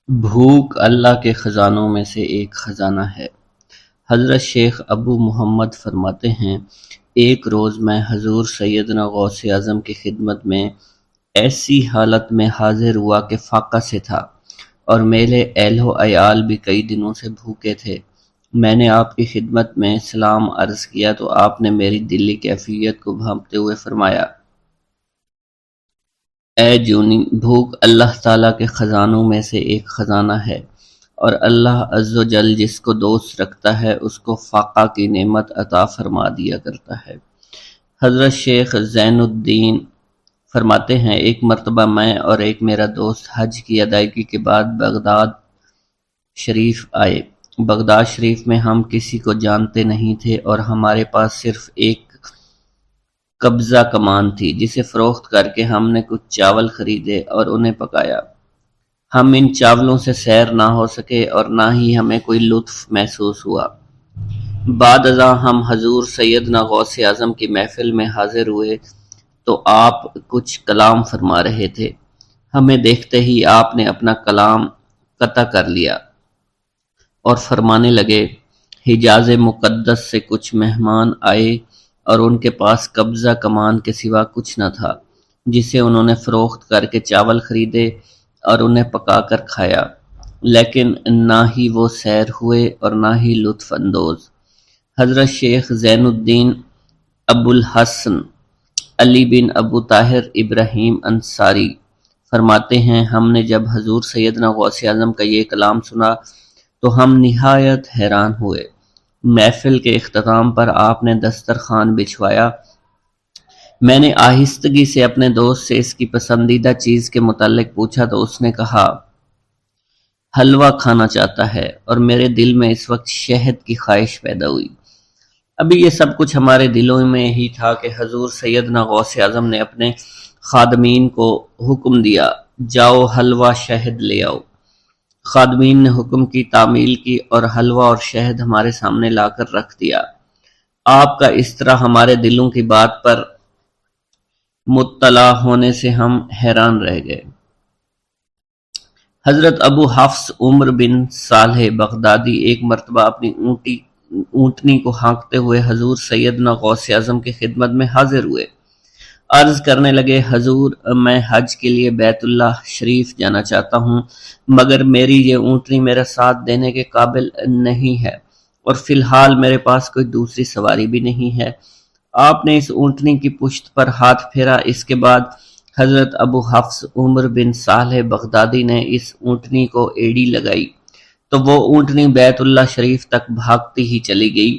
بھوک اللہ کے خزانوں میں سے ایک خزانہ ہے۔ حضرت شیخ ابو محمد فرماتے ہیں، ایک روز میں حضور سیدنا غوث اعظم کی خدمت میں ایسی حالت میں حاضر ہوا کہ فاقہ سے تھا، اور میرے اہل و عیال بھی کئی دنوں سے بھوکے تھے۔ میں نے آپ کی خدمت میں سلام عرض کیا تو آپ نے میری دلی کیفیت کو بھانپتے ہوئے فرمایا، اے جونی، بھوک اللہ تعالیٰ کے خزانوں میں سے ایک خزانہ ہے، اور اللہ عز و جل جس کو دوست رکھتا ہے اس کو فاقہ کی نعمت عطا فرما دیا کرتا ہے۔ حضرت شیخ زین الدین فرماتے ہیں، ایک مرتبہ میں اور ایک میرا دوست حج کی ادائیگی کے بعد بغداد شریف آئے۔ بغداد شریف میں ہم کسی کو جانتے نہیں تھے اور ہمارے پاس صرف ایک قبضہ کمان تھی، جسے فروخت کر کے ہم نے کچھ چاول خریدے اور انہیں پکایا۔ ہم ان چاولوں سے سیر نہ ہو سکے اور نہ ہی ہمیں کوئی لطف محسوس ہوا۔ بعد ازاں ہم حضور سیدنا غوث اعظم کی محفل میں حاضر ہوئے تو آپ کچھ کلام فرما رہے تھے۔ ہمیں دیکھتے ہی آپ نے اپنا کلام قطع کر لیا اور فرمانے لگے، حجاز مقدس سے کچھ مہمان آئے اور ان کے پاس قبضہ کمان کے سوا کچھ نہ تھا، جسے انہوں نے فروخت کر کے چاول خریدے اور انہیں پکا کر کھایا، لیکن نہ ہی وہ سیر ہوئے اور نہ ہی لطف اندوز۔ حضرت شیخ زین الدین ابو الحسن علی بن ابو طاہر ابراہیم انصاری فرماتے ہیں، ہم نے جب حضور سیدنا غوث اعظم کا یہ کلام سنا تو ہم نہایت حیران ہوئے۔ محفل کے اختتام پر آپ نے دسترخوان بچھوایا۔ میں نے آہستگی سے اپنے دوست سے اس کی پسندیدہ چیز کے متعلق پوچھا تو اس نے کہا، حلوہ کھانا چاہتا ہے، اور میرے دل میں اس وقت شہد کی خواہش پیدا ہوئی۔ ابھی یہ سب کچھ ہمارے دلوں میں ہی تھا کہ حضور سیدنا غوث اعظم نے اپنے خادمین کو حکم دیا، جاؤ حلوہ شہد لے آؤ۔ خادمین نے حکم کی، تعمیل کی اور حلوہ اور شہد ہمارے سامنے لا کر رکھ دیا۔ آپ کا اس طرح ہمارے دلوں کی بات پر مطلع ہونے سے ہم حیران رہ گئے۔ حضرت ابو حفص عمر بن صالح بغدادی ایک مرتبہ اپنی اونٹنی کو ہانکتے ہوئے حضور سیدنا غوث اعظم کی خدمت میں حاضر ہوئے۔ عرض کرنے لگے، حضور، میں حج کے لیے بیت اللہ شریف جانا چاہتا ہوں، مگر میری یہ اونٹنی میرا ساتھ دینے کے قابل نہیں ہے، اور فی الحال میرے پاس کوئی دوسری سواری بھی نہیں ہے۔ آپ نے اس اونٹنی کی پشت پر ہاتھ پھیرا۔ اس کے بعد حضرت ابو حفص عمر بن صالح بغدادی نے اس اونٹنی کو ایڑی لگائی تو وہ اونٹنی بیت اللہ شریف تک بھاگتی ہی چلی گئی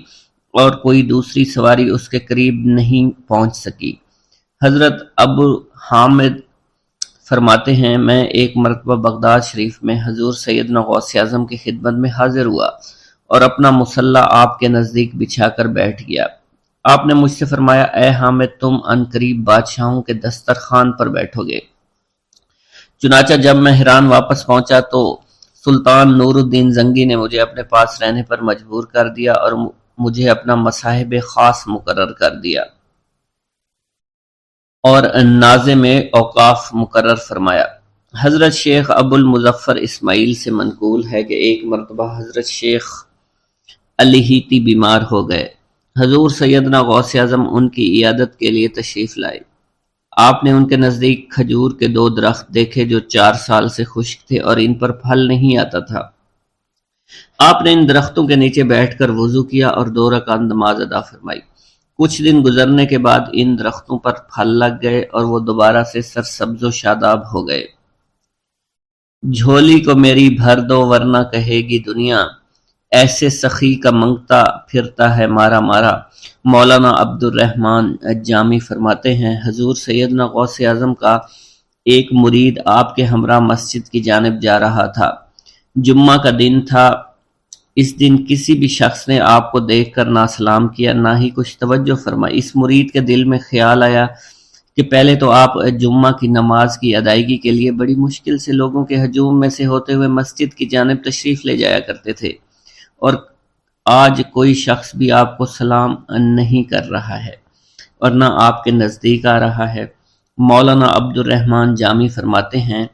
اور کوئی دوسری سواری اس کے قریب نہیں پہنچ سکی۔ حضرت ابو حامد فرماتے ہیں، میں ایک مرتبہ بغداد شریف میں حضور سیدنا غوث اعظم کی خدمت میں حاضر ہوا اور اپنا مصلی آپ کے نزدیک بچھا کر بیٹھ گیا۔ آپ نے مجھ سے فرمایا، اے حامد، تم عنقریب بادشاہوں کے دسترخوان پر بیٹھو گے۔ چنانچہ جب میں حران واپس پہنچا تو سلطان نور الدین زنگی نے مجھے اپنے پاس رہنے پر مجبور کر دیا اور مجھے اپنا مصاحب خاص مقرر کر دیا اور ناظم اوقاف مقرر فرمایا۔ حضرت شیخ ابو المظفر اسماعیل سے منقول ہے کہ ایک مرتبہ حضرت شیخ الہیتی بیمار ہو گئے۔ حضور سیدنا غوث اعظم ان کی عیادت کے لیے تشریف لائے۔ آپ نے ان کے نزدیک کھجور کے 2 درخت دیکھے جو 4 سال سے خشک تھے اور ان پر پھل نہیں آتا تھا۔ آپ نے ان درختوں کے نیچے بیٹھ کر وضو کیا اور 2 رکعت نماز ادا فرمائی۔ کچھ دن گزرنے کے بعد ان درختوں پر پھل لگ گئے اور وہ دوبارہ سے سرسبز و شاداب ہو گئے۔ جھولی کو میری بھر دو ورنہ کہے گی دنیا، ایسے سخی کا منگتا پھرتا ہے مارا مارا۔ مولانا عبد الرحمن جامی فرماتے ہیں، حضور سیدنا غوث اعظم کا ایک مرید آپ کے ہمراہ مسجد کی جانب جا رہا تھا۔ جمعہ کا دن تھا۔ اس دن کسی بھی شخص نے آپ کو دیکھ کر نہ سلام کیا، نہ ہی کچھ توجہ فرمائی۔ اس مرید کے دل میں خیال آیا کہ پہلے تو آپ جمعہ کی نماز کی ادائیگی کے لیے بڑی مشکل سے لوگوں کے ہجوم میں سے ہوتے ہوئے مسجد کی جانب تشریف لے جایا کرتے تھے، اور آج کوئی شخص بھی آپ کو سلام نہیں کر رہا ہے اور نہ آپ کے نزدیک آ رہا ہے۔ مولانا عبد الرحمن جامی فرماتے ہیں،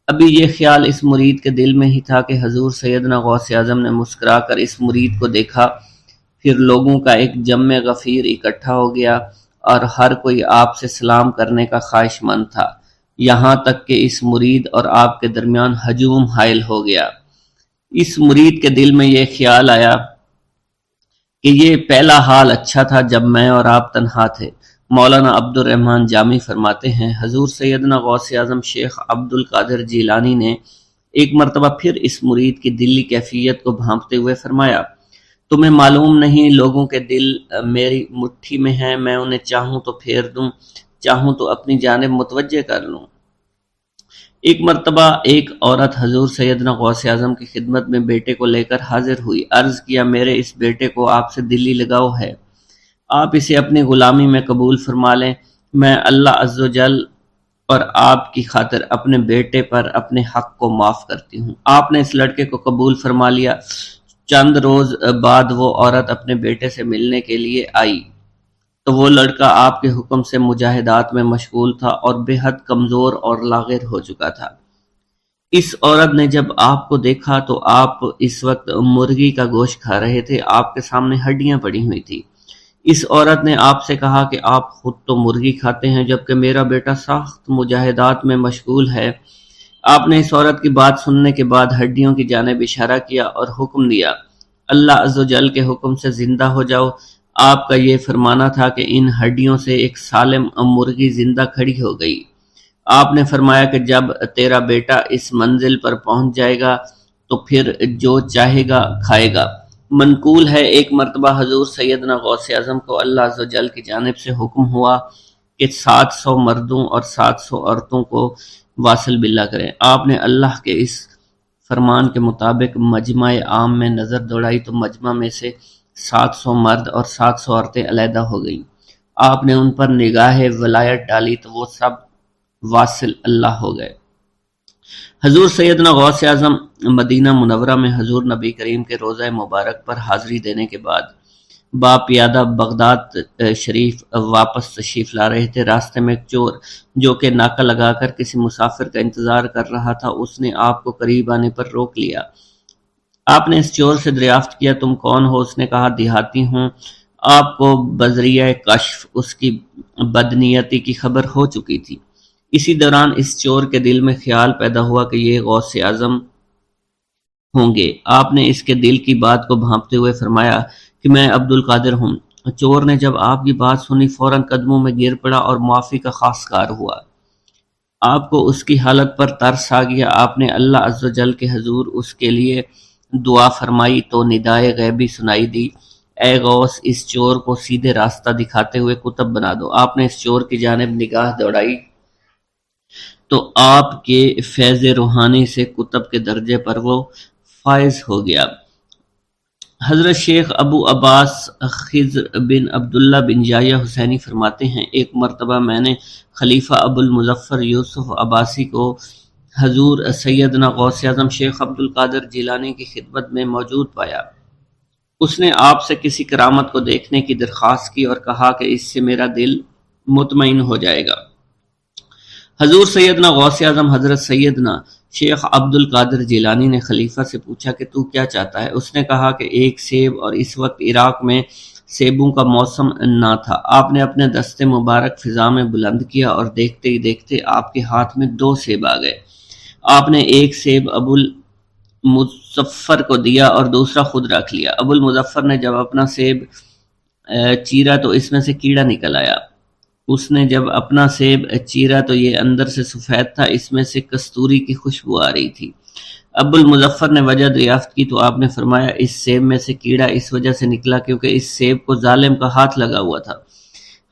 ابھی یہ خیال اس مرید کے دل میں ہی تھا کہ حضور سیدنا غوث اعظم نے مسکرا کر اس مرید کو دیکھا، پھر لوگوں کا ایک جمع غفیر اکٹھا ہو گیا اور ہر کوئی آپ سے سلام کرنے کا خواہش مند تھا، یہاں تک کہ اس مرید اور آپ کے درمیان ہجوم حائل ہو گیا۔ اس مرید کے دل میں یہ خیال آیا کہ یہ پہلا حال اچھا تھا جب میں اور آپ تنہا تھے۔ مولانا عبد الرحمن جامی فرماتے ہیں، حضور سیدنا غوث اعظم شیخ عبد القادر جیلانی نے ایک مرتبہ پھر اس مرید کی دلی کیفیت کو بھانپتے ہوئے فرمایا، تمہیں معلوم نہیں لوگوں کے دل میری مٹھی میں ہیں، میں انہیں چاہوں تو پھیر دوں، چاہوں تو اپنی جانب متوجہ کر لوں۔ ایک مرتبہ ایک عورت حضور سیدنا غوث اعظم کی خدمت میں بیٹے کو لے کر حاضر ہوئی، عرض کیا میرے اس بیٹے کو آپ سے دلی لگاؤ ہے، آپ اسے اپنی غلامی میں قبول فرما لیں، میں اللہ عز و جل اور آپ کی خاطر اپنے بیٹے پر اپنے حق کو معاف کرتی ہوں۔ آپ نے اس لڑکے کو قبول فرما لیا۔ چند روز بعد وہ عورت اپنے بیٹے سے ملنے کے لیے آئی تو وہ لڑکا آپ کے حکم سے مجاہدات میں مشغول تھا اور بے حد کمزور اور لاغر ہو چکا تھا۔ اس عورت نے جب آپ کو دیکھا تو آپ اس وقت مرغی کا گوشت کھا رہے تھے، آپ کے سامنے ہڈیاں پڑی ہوئی تھی۔ اس عورت نے آپ سے کہا کہ آپ خود تو مرغی کھاتے ہیں جبکہ میرا بیٹا سخت مجاہدات میں مشغول ہے۔ آپ نے اس عورت کی بات سننے کے بعد ہڈیوں کی جانب اشارہ کیا اور حکم دیا، اللہ عز و جل کے حکم سے زندہ ہو جاؤ۔ آپ کا یہ فرمانا تھا کہ ان ہڈیوں سے ایک سالم مرغی زندہ کھڑی ہو گئی۔ آپ نے فرمایا کہ جب تیرا بیٹا اس منزل پر پہنچ جائے گا تو پھر جو چاہے گا کھائے گا۔ منقول ہے ایک مرتبہ حضور سیدنا غوث اعظم کو اللہ عز و جل کی جانب سے حکم ہوا کہ 700 مردوں اور 700 عورتوں کو واصل باللہ کریں۔ آپ نے اللہ کے اس فرمان کے مطابق مجمع عام میں نظر دوڑائی تو مجمع میں سے 700 مرد اور 700 عورتیں علیحدہ ہو گئیں۔ آپ نے ان پر نگاہ ولایت ڈالی تو وہ سب واصل اللہ ہو گئے۔ حضور سیدنا غوث اعظم مدینہ منورہ میں حضور نبی کریم کے روضہ مبارک پر حاضری دینے کے بعد باپیادہ بغداد شریف واپس تشریف لا رہے تھے۔ راستے میں ایک چور جو کہ ناکہ لگا کر کسی مسافر کا انتظار کر رہا تھا، اس نے آپ کو قریب آنے پر روک لیا۔ آپ نے اس چور سے دریافت کیا تم کون ہو؟ اس نے کہا دیہاتی ہوں۔ آپ کو بذریعہ کشف اس کی بدنیتی کی خبر ہو چکی تھی۔ اسی دوران اس چور کے دل میں خیال پیدا ہوا کہ یہ غوث اعظم ہوں گے۔ آپ نے اس کے دل کی بات کو بھانپتے ہوئے فرمایا کہ میں عبد القادر ہوں۔ چور نے جب آپ کی بات سنی فوراً قدموں میں گر پڑا اور معافی کا خواستگار ہوا۔ آپ کو اس کی حالت پر ترس آ گیا۔ آپ نے اللہ عز و جل کے حضور اس کے لیے دعا فرمائی تو ندائے غیبی سنائی دی، اے غوث اس چور کو سیدھے راستہ دکھاتے ہوئے کتب بنا دو۔ آپ نے اس چور کی جانب نگاہ دوڑائی تو آپ کے فیض روحانی سے کتب کے درجے پر وہ فائز ہو گیا۔ حضرت شیخ ابو عباس خضر بن عبداللہ بن یحییٰ حسینی فرماتے ہیں، ایک مرتبہ میں نے خلیفہ ابو المظفر یوسف عباسی کو حضور سیدنا غوث اعظم شیخ عبد القادر جیلانی کی خدمت میں موجود پایا۔ اس نے آپ سے کسی کرامت کو دیکھنے کی درخواست کی اور کہا کہ اس سے میرا دل مطمئن ہو جائے گا۔ حضور سیدنا غوث اعظم حضرت سیدنا شیخ عبد القادر جیلانی نے خلیفہ سے پوچھا کہ تو کیا چاہتا ہے؟ اس نے کہا کہ ایک سیب، اور اس وقت عراق میں سیبوں کا موسم نہ تھا۔ آپ نے اپنے دستے مبارک فضا میں بلند کیا اور دیکھتے ہی دیکھتے آپ کے ہاتھ میں 2 سیب آ گئے۔ آپ نے ایک سیب ابو المظفر کو دیا اور دوسرا خود رکھ لیا۔ ابو المظفر نے جب اپنا سیب چیرا تو اس میں سے کیڑا نکل آیا۔ اس نے جب اپنا سیب چیرا تو یہ اندر سے سفید تھا، اس میں سے کستوری کی خوشبو آ رہی تھی۔ ابو المظفر نے وجہ دریافت کی تو آپ نے فرمایا اس سیب میں سے کیڑا اس وجہ سے نکلا کیونکہ اس سیب کو ظالم کا ہاتھ لگا ہوا تھا۔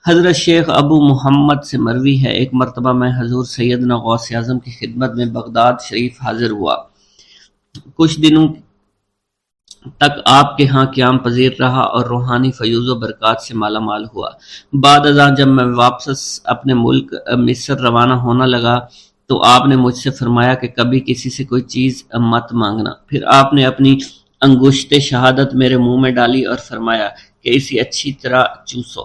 حضرت شیخ ابو محمد سے مروی ہے، ایک مرتبہ میں حضور سیدنا غوث اعظم کی خدمت میں بغداد شریف حاضر ہوا۔ کچھ دنوں تک آپ کے ہاں قیام پذیر رہا اور روحانی فیوز و برکات سے مالا مال ہوا۔ بعد ازاں جب میں واپس اپنے ملک مصر روانہ ہونا لگا تو آپ نے مجھ سے فرمایا کہ کبھی کسی سے کوئی چیز مت مانگنا۔ پھر آپ نے اپنی انگشت شہادت میرے منہ میں ڈالی اور فرمایا کہ اسے اچھی طرح چوسو۔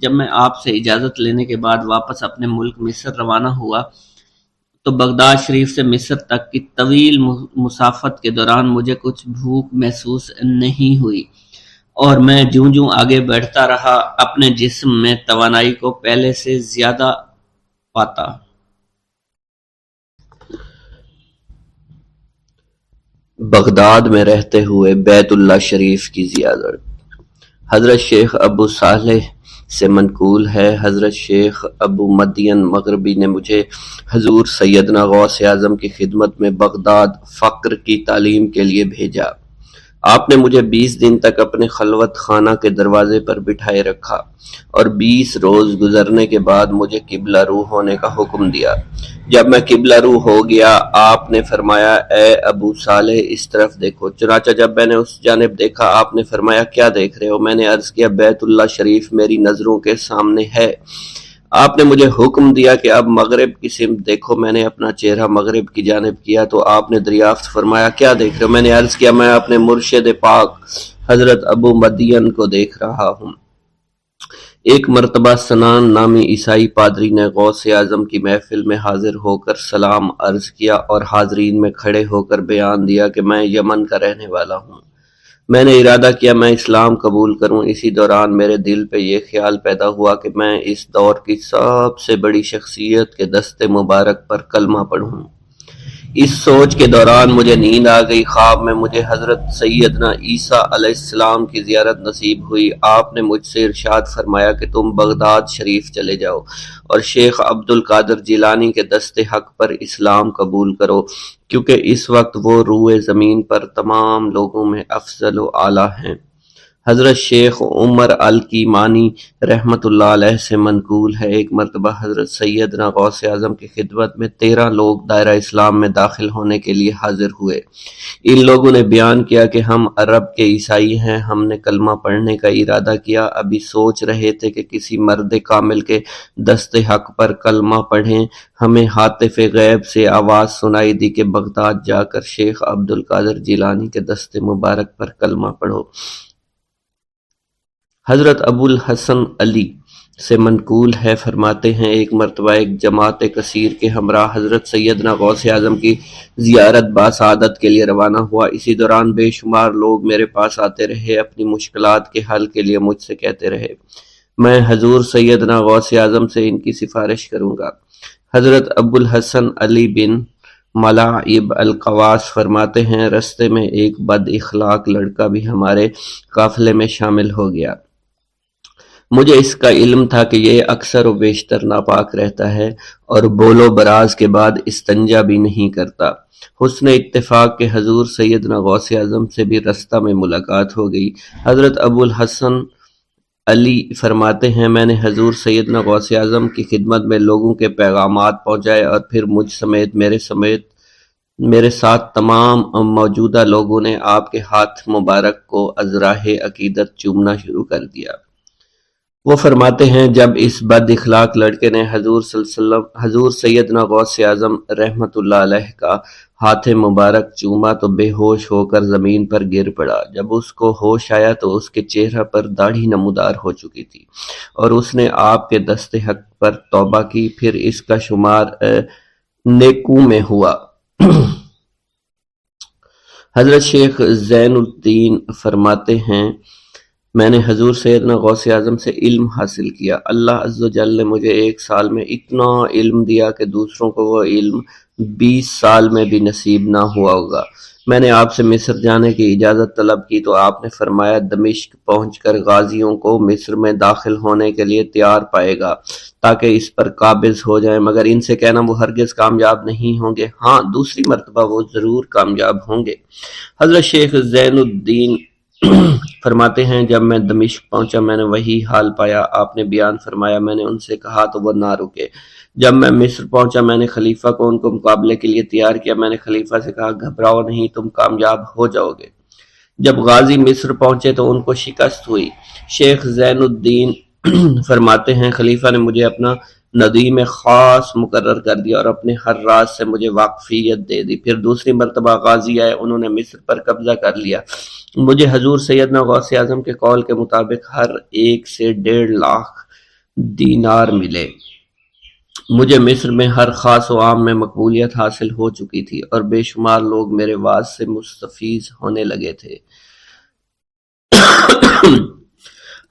جب میں آپ سے اجازت لینے کے بعد واپس اپنے ملک مصر روانہ ہوا تو بغداد شریف سے مصر تک کی طویل مسافت کے دوران مجھے کچھ بھوک محسوس نہیں ہوئی، اور میں جوں جوں آگے بڑھتا رہا اپنے جسم میں توانائی کو پہلے سے زیادہ پاتا۔ بغداد میں رہتے ہوئے بیت اللہ شریف کی زیارت۔ حضرت شیخ ابو صالح سے منقول ہے، حضرت شیخ ابو مدین مغربی نے مجھے حضور سیدنا غوث اعظم کی خدمت میں بغداد فقر کی تعلیم کے لیے بھیجا۔ آپ نے مجھے 20 دن تک اپنے خلوت خانہ کے دروازے پر بٹھائے رکھا اور 20 روز گزرنے کے بعد مجھے قبلہ رو ہونے کا حکم دیا۔ جب میں قبلہ رو ہو گیا، آپ نے فرمایا، اے ابو صالح اس طرف دیکھو۔ چنانچہ جب میں نے اس جانب دیکھا، آپ نے فرمایا، کیا دیکھ رہے ہو؟ میں نے عرض کیا، بیت اللہ شریف میری نظروں کے سامنے ہے۔ آپ نے مجھے حکم دیا کہ اب مغرب کی سمت دیکھو۔ میں نے اپنا چہرہ مغرب کی جانب کیا تو آپ نے دریافت فرمایا، کیا دیکھ رہے ہو؟ میں نے عرض کیا، میں اپنے مرشد پاک حضرت ابو مدین کو دیکھ رہا ہوں۔ ایک مرتبہ سنان نامی عیسائی پادری نے غوث اعظم کی محفل میں حاضر ہو کر سلام عرض کیا اور حاضرین میں کھڑے ہو کر بیان دیا کہ میں یمن کا رہنے والا ہوں۔ میں نے ارادہ کیا میں اسلام قبول کروں۔ اسی دوران میرے دل پہ یہ خیال پیدا ہوا کہ میں اس دور کی سب سے بڑی شخصیت کے دست مبارک پر کلمہ پڑھوں۔ اس سوچ کے دوران مجھے نیند آ گئی۔ خواب میں مجھے حضرت سیدنا عیسیٰ علیہ السلام کی زیارت نصیب ہوئی۔ آپ نے مجھ سے ارشاد فرمایا کہ تم بغداد شریف چلے جاؤ اور شیخ عبد القادر جیلانی کے دست حق پر اسلام قبول کرو، کیونکہ اس وقت وہ روئے زمین پر تمام لوگوں میں افضل و اعلیٰ ہیں۔ حضرت شیخ عمر الکیمانی رحمۃ اللہ علیہ سے منقول ہے، ایک مرتبہ حضرت سیدنا غوث اعظم کی خدمت میں 13 لوگ دائرہ اسلام میں داخل ہونے کے لیے حاضر ہوئے۔ ان لوگوں نے بیان کیا کہ ہم عرب کے عیسائی ہیں، ہم نے کلمہ پڑھنے کا ارادہ کیا، ابھی سوچ رہے تھے کہ کسی مرد کامل کے دست حق پر کلمہ پڑھیں، ہمیں ہاتف غیب سے آواز سنائی دی کہ بغداد جا کر شیخ عبد القادر جیلانی کے دست مبارک پر کلمہ پڑھو۔ حضرت ابو الحسن علی سے منقول ہے، فرماتے ہیں ایک مرتبہ ایک جماعت کثیر کے ہمراہ حضرت سیدنا غوث اعظم کی زیارت باسعادت کے لیے روانہ ہوا۔ اسی دوران بے شمار لوگ میرے پاس آتے رہے، اپنی مشکلات کے حل کے لیے مجھ سے کہتے رہے، میں حضور سیدنا غوث اعظم سے ان کی سفارش کروں گا۔ حضرت ابو الحسن علی بن ملاعب القواس فرماتے ہیں رستے میں ایک بد اخلاق لڑکا بھی ہمارے قافلے میں شامل ہو گیا۔ مجھے اس کا علم تھا کہ یہ اکثر و بیشتر ناپاک رہتا ہے اور بول و براز کے بعد استنجا بھی نہیں کرتا۔ حسن اتفاق کے حضور سیدنا غوث اعظم سے بھی رستہ میں ملاقات ہو گئی۔ حضرت ابو الحسن علی فرماتے ہیں میں نے حضور سیدنا غوث اعظم کی خدمت میں لوگوں کے پیغامات پہنچائے اور پھر مجھ سمیت میرے ساتھ تمام موجودہ لوگوں نے آپ کے ہاتھ مبارک کو ازراہ عقیدت چومنا شروع کر دیا۔ وہ فرماتے ہیں جب اس بد اخلاق لڑکے نے حضور سیدنا غوث اعظم رحمت اللہ علیہ کا ہاتھ مبارک چوما تو بے ہوش ہو کر زمین پر گر پڑا۔ جب اس کو ہوش آیا تو اس کے چہرہ پر داڑھی نمودار ہو چکی تھی اور اس نے آپ کے دست حق پر توبہ کی، پھر اس کا شمار نیکوں میں ہوا۔ حضرت شیخ زین الدین فرماتے ہیں میں نے حضور سیدنا غوث اعظم سے علم حاصل کیا۔ اللہ عز و جل نے مجھے 1 سال میں اتنا علم دیا کہ دوسروں کو وہ علم 20 سال میں بھی نصیب نہ ہوا ہوگا۔ میں نے آپ سے مصر جانے کی اجازت طلب کی تو آپ نے فرمایا دمشق پہنچ کر غازیوں کو مصر میں داخل ہونے کے لیے تیار پائے گا تاکہ اس پر قابض ہو جائیں، مگر ان سے کہنا وہ ہرگز کامیاب نہیں ہوں گے، ہاں دوسری مرتبہ وہ ضرور کامیاب ہوں گے۔ حضرت شیخ زین الدین فرماتے ہیں جب میں دمشق پہنچا میں نے وہی حال پایا۔ آپ نے بیان فرمایا میں نے ان سے کہا تو وہ نہ رکے۔ جب میں مصر پہنچا میں نے خلیفہ کو ان کو مقابلے کے لیے تیار کیا۔ میں نے خلیفہ سے کہا گھبراؤ نہیں، تم کامیاب ہو جاؤ گے۔ جب غازی مصر پہنچے تو ان کو شکست ہوئی۔ شیخ زین الدین فرماتے ہیں خلیفہ نے مجھے اپنا ندیم خاص مقرر کر دیا اور اپنے ہر راز سے مجھے واقفیت دے دی۔ پھر دوسری مرتبہ غازی آئے، انہوں نے مصر پر قبضہ کر لیا۔ مجھے حضور سیدنا غوث اعظم کے قول کے مطابق ہر ایک سے 1.5 لاکھ دینار ملے۔ مجھے مصر میں ہر خاص و عام میں مقبولیت حاصل ہو چکی تھی اور بے شمار لوگ میرے وعظ سے مستفیض ہونے لگے تھے۔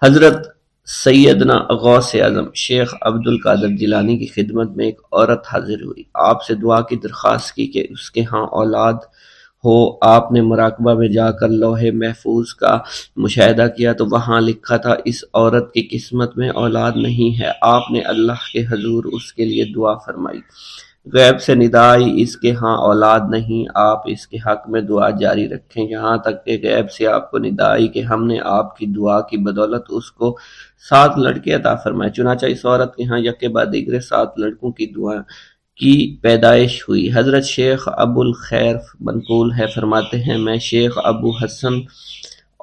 حضرت سیدنا غوث اعظم شیخ عبد القادر جیلانی کی خدمت میں ایک عورت حاضر ہوئی، آپ سے دعا کی درخواست کی کہ اس کے ہاں اولاد ہو۔ آپ نے مراقبہ میں جا کر لوح محفوظ کا مشاہدہ کیا تو وہاں لکھا تھا اس عورت کی قسمت میں اولاد نہیں ہے۔ آپ نے اللہ کے حضور اس کے لیے دعا فرمائی، غیب سے ندا آئی اس کے ہاں اولاد نہیں، آپ اس کے حق میں دعا جاری رکھیں، یہاں تک کہ غیب سے آپ کو ندا آئی کہ ہم نے آپ کی دعا کی بدولت اس کو 7 لڑکے عطا فرمائے۔ چنانچہ اس عورت کے ہاں یکے بعد دیگرے 7 لڑکوں کی دعا کی پیدائش ہوئی۔ حضرت شیخ ابو الخیر منقول ہے، فرماتے ہیں میں شیخ ابو حسن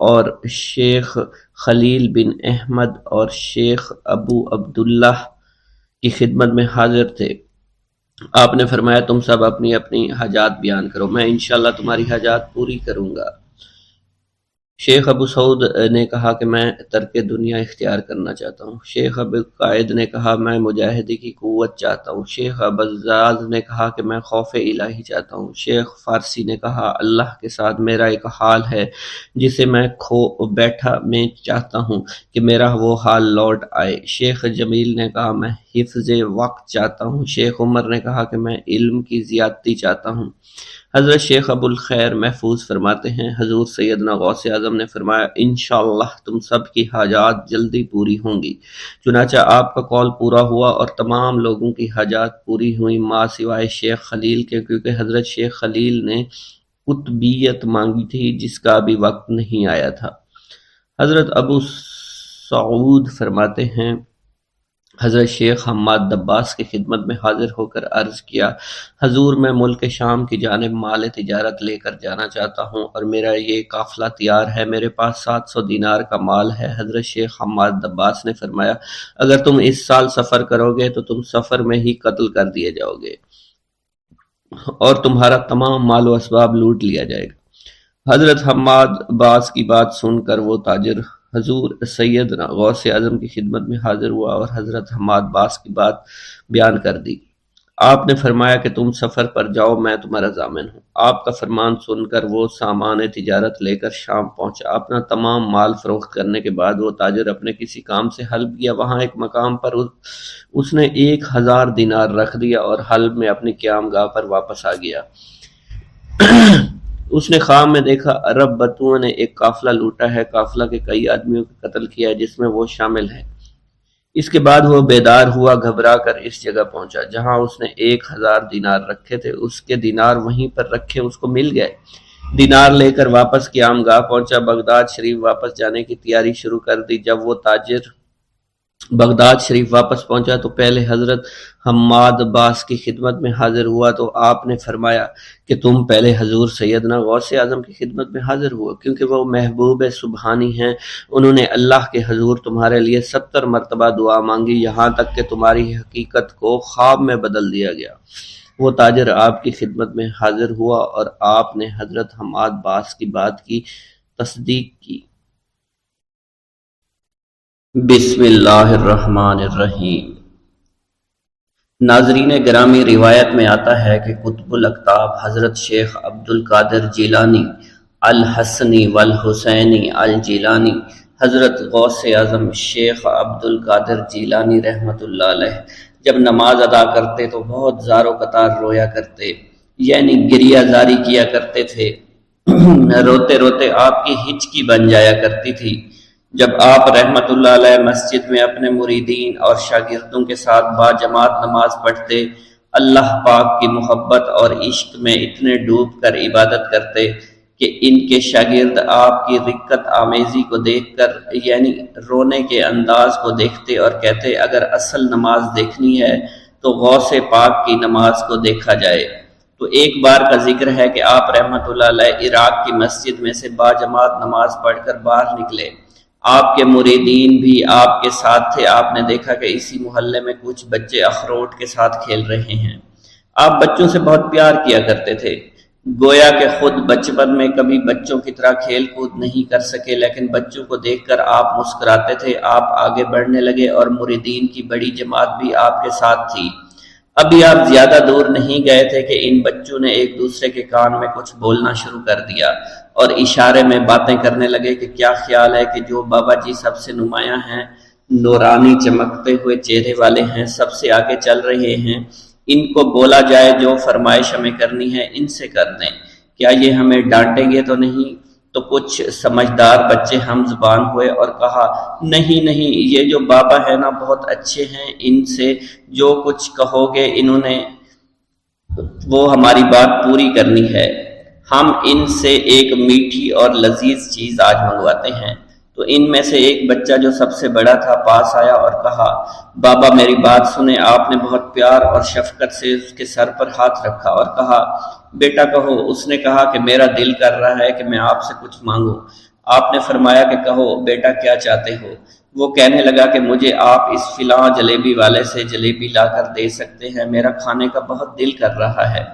اور شیخ خلیل بن احمد اور شیخ ابو عبداللہ کی خدمت میں حاضر تھے۔ آپ نے فرمایا تم سب اپنی اپنی حاجات بیان کرو، میں انشاءاللہ تمہاری حاجات پوری کروں گا۔ شیخ ابو سعود نے کہا کہ میں ترک دنیا اختیار کرنا چاہتا ہوں۔ شیخ ابو قائد نے کہا میں مجاہدی کی قوت چاہتا ہوں۔ شیخ ابوالزاد نے کہا کہ میں خوف الہی چاہتا ہوں۔ شیخ فارسی نے کہا اللہ کے ساتھ میرا ایک حال ہے جسے میں کھو بیٹھا میں چاہتا ہوں کہ میرا وہ حال لوٹ آئے۔ شیخ جمیل نے کہا میں حفظ وقت چاہتا ہوں۔ شیخ عمر نے کہا کہ میں علم کی زیادتی چاہتا ہوں۔ حضرت شیخ ابو الخیر محفوظ فرماتے ہیں حضور سیدنا غوث اعظم نے فرمایا انشاءاللہ تم سب کی حاجات جلدی پوری ہوں گی۔ چنانچہ آپ کا قول پورا ہوا اور تمام لوگوں کی حاجات پوری ہوئی ماں سوائے شیخ خلیل کے، کیونکہ حضرت شیخ خلیل نے قطبیت مانگی تھی جس کا ابھی وقت نہیں آیا تھا۔ حضرت ابو سعود فرماتے ہیں حضرت شیخ حماد دباس کی خدمت میں حاضر ہو کر عرض کیا حضور میں ملک شام کی جانب مال تجارت لے کر جانا چاہتا ہوں اور میرا یہ قافلہ تیار ہے، میرے پاس 700 دینار کا مال ہے۔ حضرت شیخ حماد دباس نے فرمایا اگر تم اس سال سفر کرو گے تو تم سفر میں ہی قتل کر دیے جاؤ گے اور تمہارا تمام مال و اسباب لوٹ لیا جائے گا۔ حضرت حماد عباس کی بات سن کر وہ تاجر حضور سیدنا غوث اعظم کی خدمت میں حاضر ہوا اور حضرت حماد باس کی بات بیان کر دی۔ آپ نے فرمایا کہ تم سفر پر جاؤ، میں تمہارا ضامن ہوں۔ آپ کا فرمان سن کر وہ سامان تجارت لے کر شام پہنچا۔ اپنا تمام مال فروخت کرنے کے بعد وہ تاجر اپنے کسی کام سے حلب گیا، وہاں ایک مقام پر اس نے 1000 دینار رکھ دیا اور حلب میں اپنی قیام گاہ پر واپس آ گیا۔ اس نے خواب میں دیکھا عرب بتوؤں نے ایک قافلہ لوٹا ہے، قافلہ کے کئی آدمیوں کو قتل کیا ہے جس میں وہ شامل ہے۔ اس کے بعد وہ بیدار ہوا، گھبرا کر اس جگہ پہنچا جہاں اس نے 1000 دینار رکھے تھے، اس کے دینار وہیں پر رکھے اس کو مل گئے۔ دینار لے کر واپس قیام گاہ پہنچا، بغداد شریف واپس جانے کی تیاری شروع کر دی۔ جب وہ تاجر بغداد شریف واپس پہنچا تو پہلے حضرت حماد عباس کی خدمت میں حاضر ہوا تو آپ نے فرمایا کہ تم پہلے حضور سیدنا غوث اعظم کی خدمت میں حاضر ہوا، کیونکہ وہ محبوب سبحانی ہیں، انہوں نے اللہ کے حضور تمہارے لیے 70 مرتبہ دعا مانگی یہاں تک کہ تمہاری حقیقت کو خواب میں بدل دیا گیا۔ وہ تاجر آپ کی خدمت میں حاضر ہوا اور آپ نے حضرت حماد عباس کی بات کی تصدیق کی۔ بسم اللہ الرحمن الرحیم۔ ناظرین گرامی، روایت میں آتا ہے کہ قطب الاقطاب حضرت شیخ عبد القادر جیلانی الحسنی والحسینی الجیلانی حضرت غوث اعظم شیخ عبد القادر جیلانی رحمۃ اللہ علیہ جب نماز ادا کرتے تو بہت زار و قطار رویا کرتے، یعنی گریہ زاری کیا کرتے تھے۔ روتے روتے آپ کی ہچکی بن جایا کرتی تھی۔ جب آپ رحمت اللہ علیہ مسجد میں اپنے مریدین اور شاگردوں کے ساتھ باجماعت نماز پڑھتے، اللہ پاک کی محبت اور عشق میں اتنے ڈوب کر عبادت کرتے کہ ان کے شاگرد آپ کی رقت آمیزی کو دیکھ کر یعنی رونے کے انداز کو دیکھتے اور کہتے اگر اصل نماز دیکھنی ہے تو غوث پاک کی نماز کو دیکھا جائے۔ تو ایک بار کا ذکر ہے کہ آپ رحمت اللہ علیہ عراق کی مسجد میں سے باجماعت نماز پڑھ کر باہر نکلے۔ آپ کے مریدین بھی آپ کے ساتھ تھے، آپ نے دیکھا کہ اسی محلے میں کچھ بچے اخروٹ کے ساتھ کھیل رہے ہیں۔ آپ بچوں سے بہت پیار کیا کرتے تھے، گویا کہ خود بچپن میں کبھی بچوں کی طرح کھیل کود نہیں کر سکے، لیکن بچوں کو دیکھ کر آپ مسکراتے تھے۔ آپ آگے بڑھنے لگے اور مریدین کی بڑی جماعت بھی آپ کے ساتھ تھی۔ ابھی آپ زیادہ دور نہیں گئے تھے کہ ان بچوں نے ایک دوسرے کے کان میں کچھ بولنا شروع کر دیا اور اشارے میں باتیں کرنے لگے کہ کیا خیال ہے کہ جو بابا جی سب سے نمایاں ہیں، نورانی چمکتے ہوئے چہرے والے ہیں، سب سے آگے چل رہے ہیں، ان کو بولا جائے جو فرمائش ہمیں کرنی ہے ان سے کر دیں، کیا یہ ہمیں ڈانٹیں گے تو نہیں؟ تو کچھ سمجھدار بچے ہم زبان ہوئے اور کہا نہیں نہیں، یہ جو بابا ہے نا بہت اچھے ہیں، ان سے جو کچھ کہو گے انہوں نے وہ ہماری بات پوری کرنی ہے، ہم ان سے ایک میٹھی اور لذیذ چیز آج منگواتے ہیں۔ تو ان میں سے ایک بچہ جو سب سے بڑا تھا پاس آیا اور کہا بابا میری بات سنیں۔ آپ نے بہت پیار اور شفقت سے اس کے سر پر ہاتھ رکھا اور کہا بیٹا کہو۔ اس نے کہا کہ میرا دل کر رہا ہے کہ میں آپ سے کچھ مانگوں۔ آپ نے فرمایا کہ کہو بیٹا کیا چاہتے ہو؟ وہ کہنے لگا کہ مجھے آپ اس فلاں جلیبی والے سے جلیبی لا کر دے سکتے ہیں، میرا کھانے کا بہت دل کر رہا ہے۔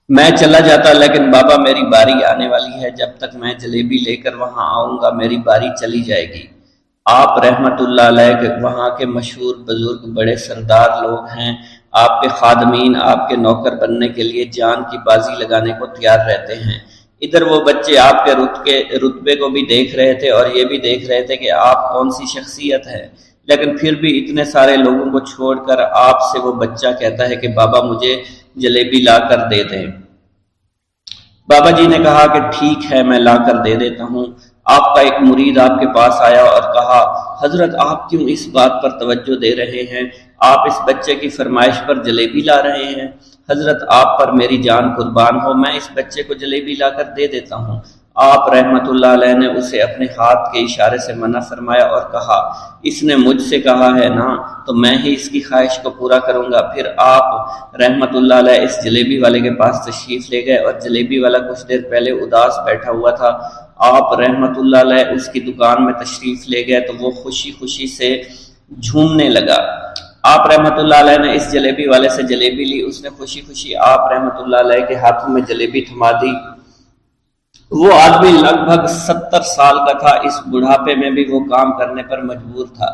میں چلا جاتا لیکن بابا میری باری آنے والی ہے، جب تک میں جلیبی لے کر وہاں آؤں گا میری باری چلی جائے گی۔ آپ رحمت اللہ علیہ کے وہاں کے مشہور بزرگ بڑے سردار لوگ ہیں، آپ کے خادمین آپ کے نوکر بننے کے لیے جان کی بازی لگانے کو تیار رہتے ہیں۔ ادھر وہ بچے آپ کے رتبے کو بھی دیکھ رہے تھے اور یہ بھی دیکھ رہے تھے کہ آپ کون سی شخصیت ہے، لیکن پھر بھی اتنے سارے لوگوں کو چھوڑ کر آپ سے وہ بچہ کہتا ہے کہ بابا مجھے جلیبی لا کر دے دیں۔ بابا جی نے کہا کہ ٹھیک ہے میں لا کر دے دیتا ہوں۔ آپ کا ایک مرید آپ کے پاس آیا اور کہا حضرت آپ کیوں اس بات پر توجہ دے رہے ہیں؟ آپ اس بچے کی فرمائش پر جلیبی لا رہے ہیں۔ حضرت آپ پر میری جان قربان ہو، میں اس بچے کو جلیبی لا کر دے دیتا ہوں۔ آپ رحمت اللہ علیہ نے اسے اپنے ہاتھ کے اشارے سے منع فرمایا اور کہا اس نے مجھ سے کہا ہے نا تو میں ہی اس کی خواہش کو پورا کروں گا۔ پھر آپ رحمت اللہ علیہ اس جلیبی والے کے پاس تشریف لے گئے اور جلیبی والا کچھ دیر پہلے اداس بیٹھا ہوا تھا۔ آپ رحمت اللہ علیہ اس کی دکان میں تشریف لے گئے تو وہ خوشی خوشی سے جھومنے لگا۔ آپ رحمت اللہ علیہ نے اس جلیبی والے سے جلیبی لی، اس نے خوشی خوشی آپ رحمت اللہ علیہ کے ہاتھوں میں جلیبی تھما دی۔ وہ آدمی لگ بھگ 70 سال کا تھا، اس بڑھاپے میں بھی وہ کام کرنے پر مجبور تھا۔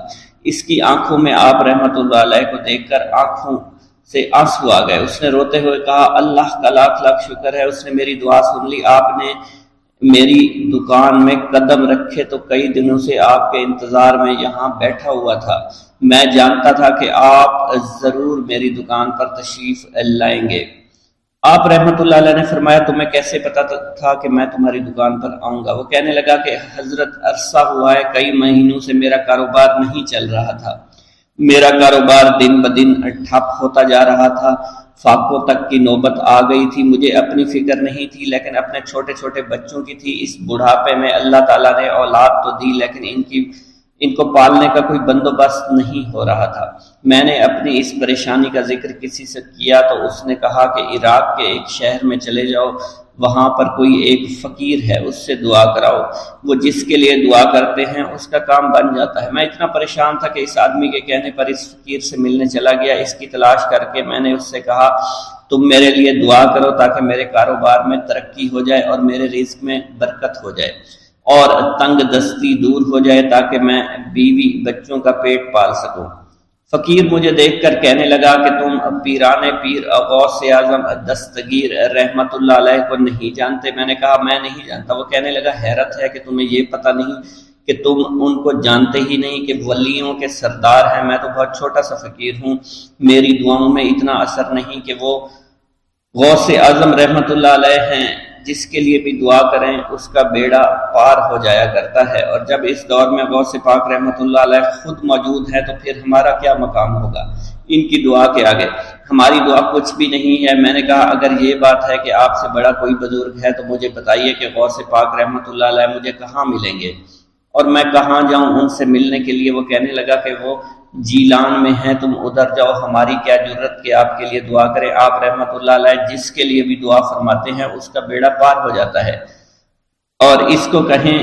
اس کی آنکھوں میں آپ رحمت اللہ علیہ کو دیکھ کر آنکھوں سے آنسو آ گئے۔ اس نے روتے ہوئے کہا اللہ کا لاکھ لاکھ شکر ہے، اس نے میری دعا سن لی۔ آپ نے میری دکان میں قدم رکھے تو کئی دنوں سے آپ کے انتظار میں یہاں بیٹھا ہوا تھا۔ میں جانتا تھا کہ آپ ضرور میری دکان پر تشریف لائیں گے۔ آپ رحمت اللہ علیہ نے فرمایا تمہیں کیسے پتا تھا کہ میں تمہاری دکان پر آؤں گا؟ وہ کہنے لگا کہ حضرت عرصہ ہوا ہے، کئی مہینوں سے میرا کاروبار نہیں چل رہا تھا، میرا کاروبار دن بدن ٹھپ ہوتا جا رہا تھا، فاقوں تک کی نوبت آ گئی تھی۔ مجھے اپنی فکر نہیں تھی لیکن اپنے چھوٹے چھوٹے بچوں کی تھی۔ اس بڑھاپے میں اللہ تعالیٰ نے اولاد تو دی لیکن ان کو پالنے کا کوئی بندوبست نہیں ہو رہا تھا۔ میں نے اپنی اس پریشانی کا ذکر کسی سے کیا تو اس نے کہا کہ عراق کے ایک شہر میں چلے جاؤ، وہاں پر کوئی ایک فقیر ہے، اس سے دعا کراؤ، وہ جس کے لیے دعا کرتے ہیں اس کا کام بن جاتا ہے۔ میں اتنا پریشان تھا کہ اس آدمی کے کہنے پر اس فقیر سے ملنے چلا گیا۔ اس کی تلاش کر کے میں نے اس سے کہا تم میرے لیے دعا کرو تاکہ میرے کاروبار میں ترقی ہو جائے اور میرے رزق میں برکت ہو جائے اور تنگ دستی دور ہو جائے تاکہ میں بیوی بچوں کا پیٹ پال سکوں۔ فقیر مجھے دیکھ کر کہنے لگا کہ تم پیرانے پیر غوث اعظم دستگیر رحمت اللہ علیہ کو نہیں جانتے؟ میں نے کہا میں نہیں جانتا۔ وہ کہنے لگا حیرت ہے کہ تمہیں یہ پتہ نہیں کہ تم ان کو جانتے ہی نہیں کہ ولیوں کے سردار ہیں۔ میں تو بہت چھوٹا سا فقیر ہوں، میری دعاؤں میں اتنا اثر نہیں کہ وہ غوث اعظم رحمت اللہ علیہ ہیں، جس کے لیے بھی دعا کریں اس کا بیڑا پار ہو جایا کرتا ہے، اور جب اس دور میں غوث پاک رحمت اللہ علیہ خود موجود ہے تو پھر ہمارا کیا مقام ہوگا ان کی دعا کے آگے؟ ہماری دعا کچھ بھی نہیں ہے۔ میں نے کہا اگر یہ بات ہے کہ آپ سے بڑا کوئی بزرگ ہے تو مجھے بتائیے کہ غوث پاک رحمت اللہ علیہ مجھے کہاں ملیں گے اور میں کہاں جاؤں ان سے ملنے کے لیے؟ وہ کہنے لگا کہ وہ جیلان میں ہیں، تم ادھر جاؤ، ہماری کیا جرت کہ آپ کے لیے دعا کریں۔ آپ رحمت اللہ علیہ جس کے لیے بھی دعا فرماتے ہیں اس کا بیڑا پار ہو جاتا ہے، اور اس کو کہیں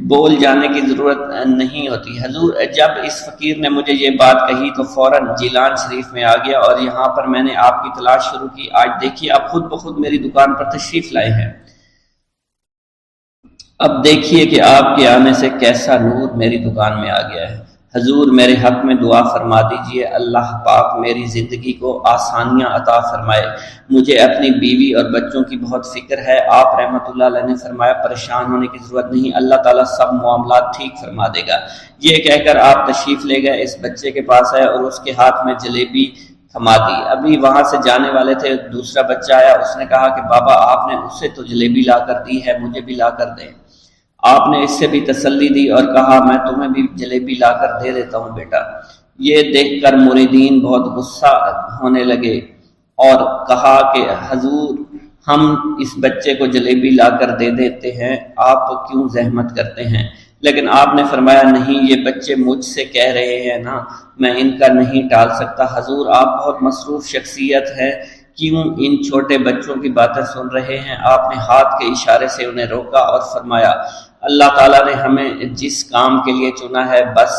بول جانے کی ضرورت نہیں ہوتی۔ حضور جب اس فقیر نے مجھے یہ بات کہی تو فوراً جیلان شریف میں آ گیا اور یہاں پر میں نے آپ کی تلاش شروع کی۔ آج دیکھیے آپ خود بخود میری دکان پر تشریف لائے ہیں۔ اب دیکھیے کہ آپ کے آنے سے کیسا نور میری دکان میں آ گیا ہے۔ حضور میرے حق میں دعا فرما دیجئے، اللہ پاک میری زندگی کو آسانیاں عطا فرمائے۔ مجھے اپنی بیوی اور بچوں کی بہت فکر ہے۔ آپ رحمۃ اللہ علیہ نے فرمایا پریشان ہونے کی ضرورت نہیں، اللہ تعالیٰ سب معاملات ٹھیک فرما دے گا۔ یہ کہہ کر آپ تشریف لے گئے، اس بچے کے پاس آئے اور اس کے ہاتھ میں جلیبی تھما دی۔ ابھی وہاں سے جانے والے تھے، دوسرا بچہ آیا، اس نے کہا کہ بابا آپ نے اسے تو جلیبی لا کر دی ہے، مجھے بھی لا کر دیں۔ آپ نے اس سے بھی تسلی دی اور کہا میں تمہیں بھی جلیبی لا کر دے دیتا ہوں بیٹا۔ یہ دیکھ کر مریدین بہت غصہ ہونے لگے اور کہا کہ حضور ہم اس بچے کو جلیبی لا کر دے دیتے ہیں، آپ کیوں زحمت کرتے ہیں؟ لیکن آپ نے فرمایا نہیں، یہ بچے مجھ سے کہہ رہے ہیں نا، میں ان کا نہیں ٹال سکتا۔ حضور آپ بہت مصروف شخصیت ہے، کیوں ان چھوٹے بچوں کی باتیں سن رہے ہیں؟ آپ نے ہاتھ کے اشارے سے انہیں روکا اور فرمایا اللہ تعالیٰ نے ہمیں جس کام کے لیے چنا ہے بس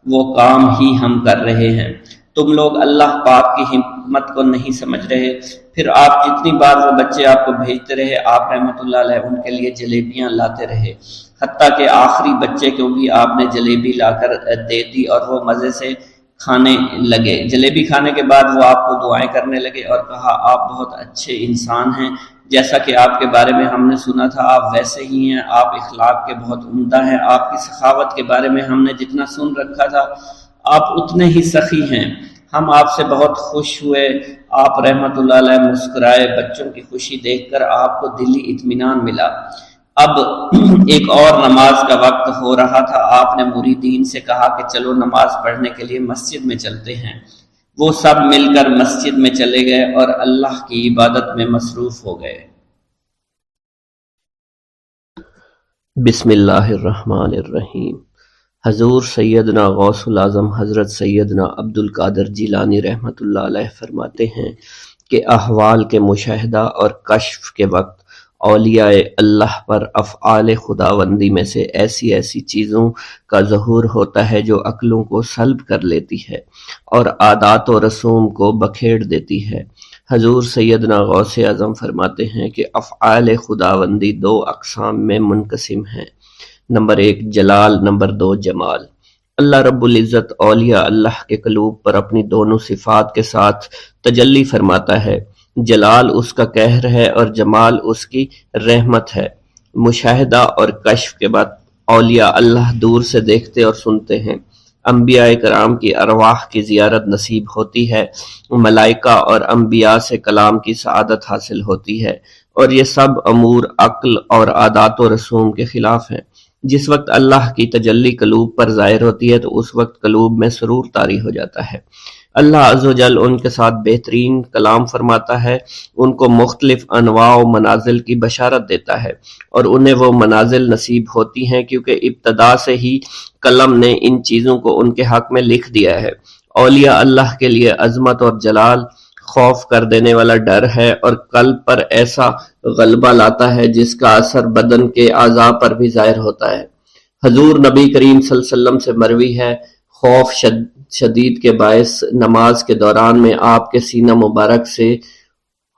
وہ کام ہی ہم کر رہے ہیں، تم لوگ اللہ پاک کی حکمت کو نہیں سمجھ رہے۔ پھر آپ جتنی بار وہ بچے آپ کو بھیجتے رہے، آپ رحمۃ اللہ علیہ ان کے لیے جلیبیاں لاتے رہے، حتیٰ کہ آخری بچے کو بھی آپ نے جلیبی لا کر دے دی اور وہ مزے سے کھانے لگے۔ جلیبی کھانے کے بعد وہ آپ کو دعائیں کرنے لگے اور کہا آپ بہت اچھے انسان ہیں، جیسا کہ آپ کے بارے میں ہم نے سنا تھا آپ ویسے ہی ہیں، آپ اخلاق کے بہت عمدہ ہیں، آپ کی سخاوت کے بارے میں ہم نے جتنا سن رکھا تھا آپ اتنے ہی سخی ہیں، ہم آپ سے بہت خوش ہوئے۔ آپ رحمۃ اللہ علیہ مسکرائے، بچوں کی خوشی دیکھ کر آپ کو دلی اطمینان ملا۔ اب ایک اور نماز کا وقت ہو رہا تھا، آپ نے مریدین سے کہا کہ چلو نماز پڑھنے کے لیے مسجد میں چلتے ہیں۔ وہ سب مل کر مسجد میں چلے گئے اور اللہ کی عبادت میں مصروف ہو گئے۔ بسم اللہ الرحمن الرحیم۔ حضور سیدنا غوث العظم حضرت سیدنا عبد القادر جیلانی رحمۃ اللہ علیہ فرماتے ہیں کہ احوال کے مشاہدہ اور کشف کے وقت اولیاء اللہ پر افعال خداوندی میں سے ایسی ایسی چیزوں کا ظہور ہوتا ہے جو عقلوں کو سلب کر لیتی ہے اور عادات و رسوم کو بکھیڑ دیتی ہے۔ حضور سیدنا غوث اعظم فرماتے ہیں کہ افعال خداوندی دو اقسام میں منقسم ہیں، نمبر 1 جلال، نمبر 2 جمال۔ اللہ رب العزت اولیاء اللہ کے قلوب پر اپنی دونوں صفات کے ساتھ تجلی فرماتا ہے، جلال اس کا قہر ہے اور جمال اس کی رحمت ہے۔ مشاہدہ اور کشف کے بعد اولیاء اللہ دور سے دیکھتے اور سنتے ہیں، انبیاء کرام کی ارواح کی زیارت نصیب ہوتی ہے، ملائکہ اور انبیاء سے کلام کی سعادت حاصل ہوتی ہے، اور یہ سب امور عقل اور عادات و رسوم کے خلاف ہیں۔ جس وقت اللہ کی تجلی قلوب پر ظاہر ہوتی ہے تو اس وقت قلوب میں سرور طاری ہو جاتا ہے۔ اللہ عز و جل ان کے ساتھ بہترین کلام فرماتا ہے، ان کو مختلف انواع و منازل کی بشارت دیتا ہے اور انہیں وہ منازل نصیب ہوتی ہیں کیونکہ ابتدا سے ہی قلم نے ان چیزوں کو ان کے حق میں لکھ دیا ہے۔ اولیاء اللہ کے لیے عظمت اور جلال خوف کر دینے والا ڈر ہے اور قلب پر ایسا غلبہ لاتا ہے جس کا اثر بدن کے اعضاء پر بھی ظاہر ہوتا ہے۔ حضور نبی کریم صلی اللہ علیہ وسلم سے مروی ہے، خوف شدید کے باعث نماز کے دوران میں آپ کے سینہ مبارک سے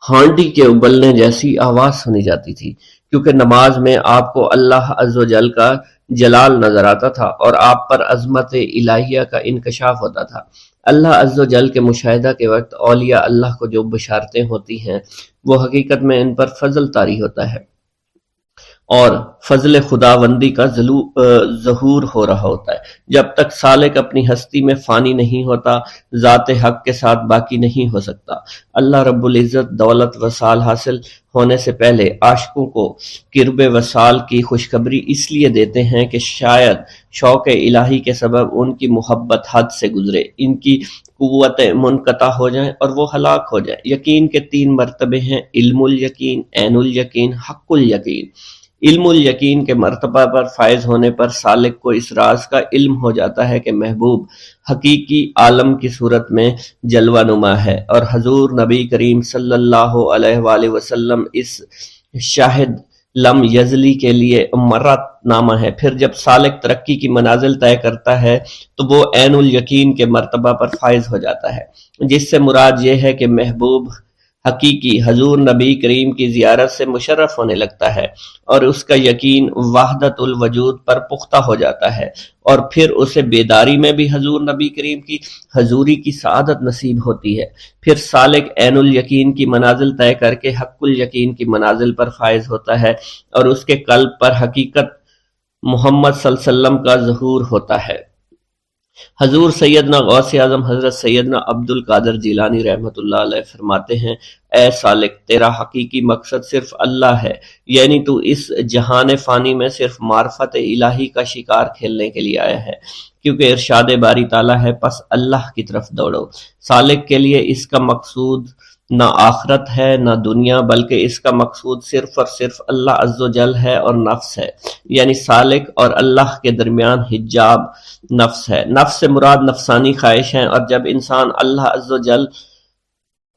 ہانڈی کے ابلنے جیسی آواز سنی جاتی تھی، کیونکہ نماز میں آپ کو اللہ عز و جل کا جلال نظر آتا تھا اور آپ پر عظمت الہیہ کا انکشاف ہوتا تھا۔ اللہ عز و جل کے مشاہدہ کے وقت اولیاء اللہ کو جو بشارتیں ہوتی ہیں وہ حقیقت میں ان پر فضل طاری ہوتا ہے اور فضل خداوندی کا ظہور ہو رہا ہوتا ہے۔ جب تک سالک اپنی ہستی میں فانی نہیں ہوتا، ذات حق کے ساتھ باقی نہیں ہو سکتا۔ اللہ رب العزت دولت وصال حاصل ہونے سے پہلے عاشقوں کو قرب وصال کی خوشخبری اس لیے دیتے ہیں کہ شاید شوق الہی کے سبب ان کی محبت حد سے گزرے، ان کی قوتیں منقطع ہو جائیں اور وہ ہلاک ہو جائیں۔ یقین کے 3 مرتبے ہیں، علم الیقین، عین الیقین، حق الیقین۔ علم الیقین کے مرتبہ پر فائز ہونے پر سالک کو اس راز کا علم ہو جاتا ہے کہ محبوب حقیقی عالم کی صورت میں جلوہ نما ہے، اور حضور نبی کریم صلی اللہ علیہ وآلہ وسلم اس شاہد لم یزلی کے لیے مرت نامہ ہے۔ پھر جب سالک ترقی کی منازل طے کرتا ہے تو وہ عین الیقین کے مرتبہ پر فائز ہو جاتا ہے، جس سے مراد یہ ہے کہ محبوب حقیقی حضور نبی کریم کی زیارت سے مشرف ہونے لگتا ہے اور اس کا یقین وحدت الوجود پر پختہ ہو جاتا ہے، اور پھر اسے بیداری میں بھی حضور نبی کریم کی حضوری کی سعادت نصیب ہوتی ہے۔ پھر سالک عین الیقین کی منازل طے کر کے حق الیقین کی منازل پر فائز ہوتا ہے اور اس کے قلب پر حقیقت محمد صلی اللہ علیہ وسلم کا ظہور ہوتا ہے۔ حضور سیدنا غوث اعظم حضرت سیدنا عبد القادر جیلانی رحمۃ اللہ علیہ فرماتے ہیں، اے سالک، تیرا حقیقی مقصد صرف اللہ ہے، یعنی تو اس جہان فانی میں صرف معرفت الہی کا شکار کھیلنے کے لیے آیا ہے، کیونکہ ارشاد باری تعالیٰ ہے پس اللہ کی طرف دوڑو۔ سالک کے لیے اس کا مقصود نہ آخرت ہے نہ دنیا، بلکہ اس کا مقصود صرف اور صرف اللہ عز و جل ہے اور نفس ہے، یعنی سالک اور اللہ کے درمیان حجاب نفس ہے۔ نفس سے مراد نفسانی خواہش ہیں، اور جب انسان اللہ عز و جل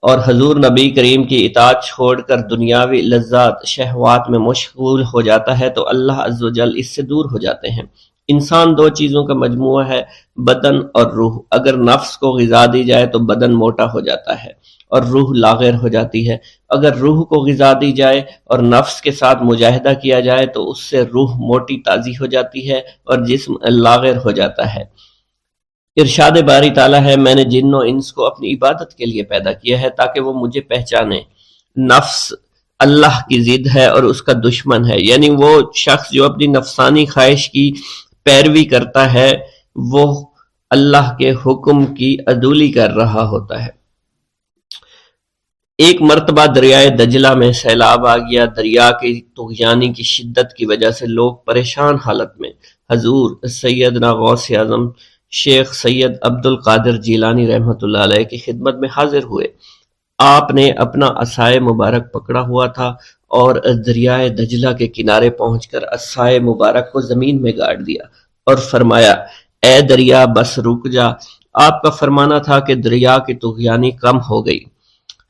اور حضور نبی کریم کی اطاعت چھوڑ کر دنیاوی لذات شہوات میں مشغول ہو جاتا ہے تو اللہ عز و جل اس سے دور ہو جاتے ہیں۔ انسان دو چیزوں کا مجموعہ ہے، بدن اور روح۔ اگر نفس کو غذا دی جائے تو بدن موٹا ہو جاتا ہے اور روح لاغر ہو جاتی ہے، اگر روح کو غذا دی جائے اور نفس کے ساتھ مجاہدہ کیا جائے تو اس سے روح موٹی تازی ہو جاتی ہے اور جسم لاغر ہو جاتا ہے۔ ارشاد باری تعالیٰ ہے، میں نے جن و انس کو اپنی عبادت کے لیے پیدا کیا ہے تاکہ وہ مجھے پہچانے۔ نفس اللہ کی ضد ہے اور اس کا دشمن ہے، یعنی وہ شخص جو اپنی نفسانی خواہش کی پیروی کرتا ہے وہ اللہ کے حکم کی عدولی کر رہا ہوتا ہے۔ ایک مرتبہ دریائے دجلہ میں سیلاب آ گیا۔ دریا کی طغیانی کی شدت کی وجہ سے لوگ پریشان حالت میں حضور سیدنا غوث اعظم شیخ سید عبد القادر جیلانی رحمۃ اللہ علیہ کی خدمت میں حاضر ہوئے۔ آپ نے اپنا عصائے مبارک پکڑا ہوا تھا اور دریائے دجلہ کے کنارے پہنچ کر عصائے مبارک کو زمین میں گاڑ دیا اور فرمایا، اے دریا بس رک جا۔ آپ کا فرمانا تھا کہ دریا کی طغیانی کم ہو گئی۔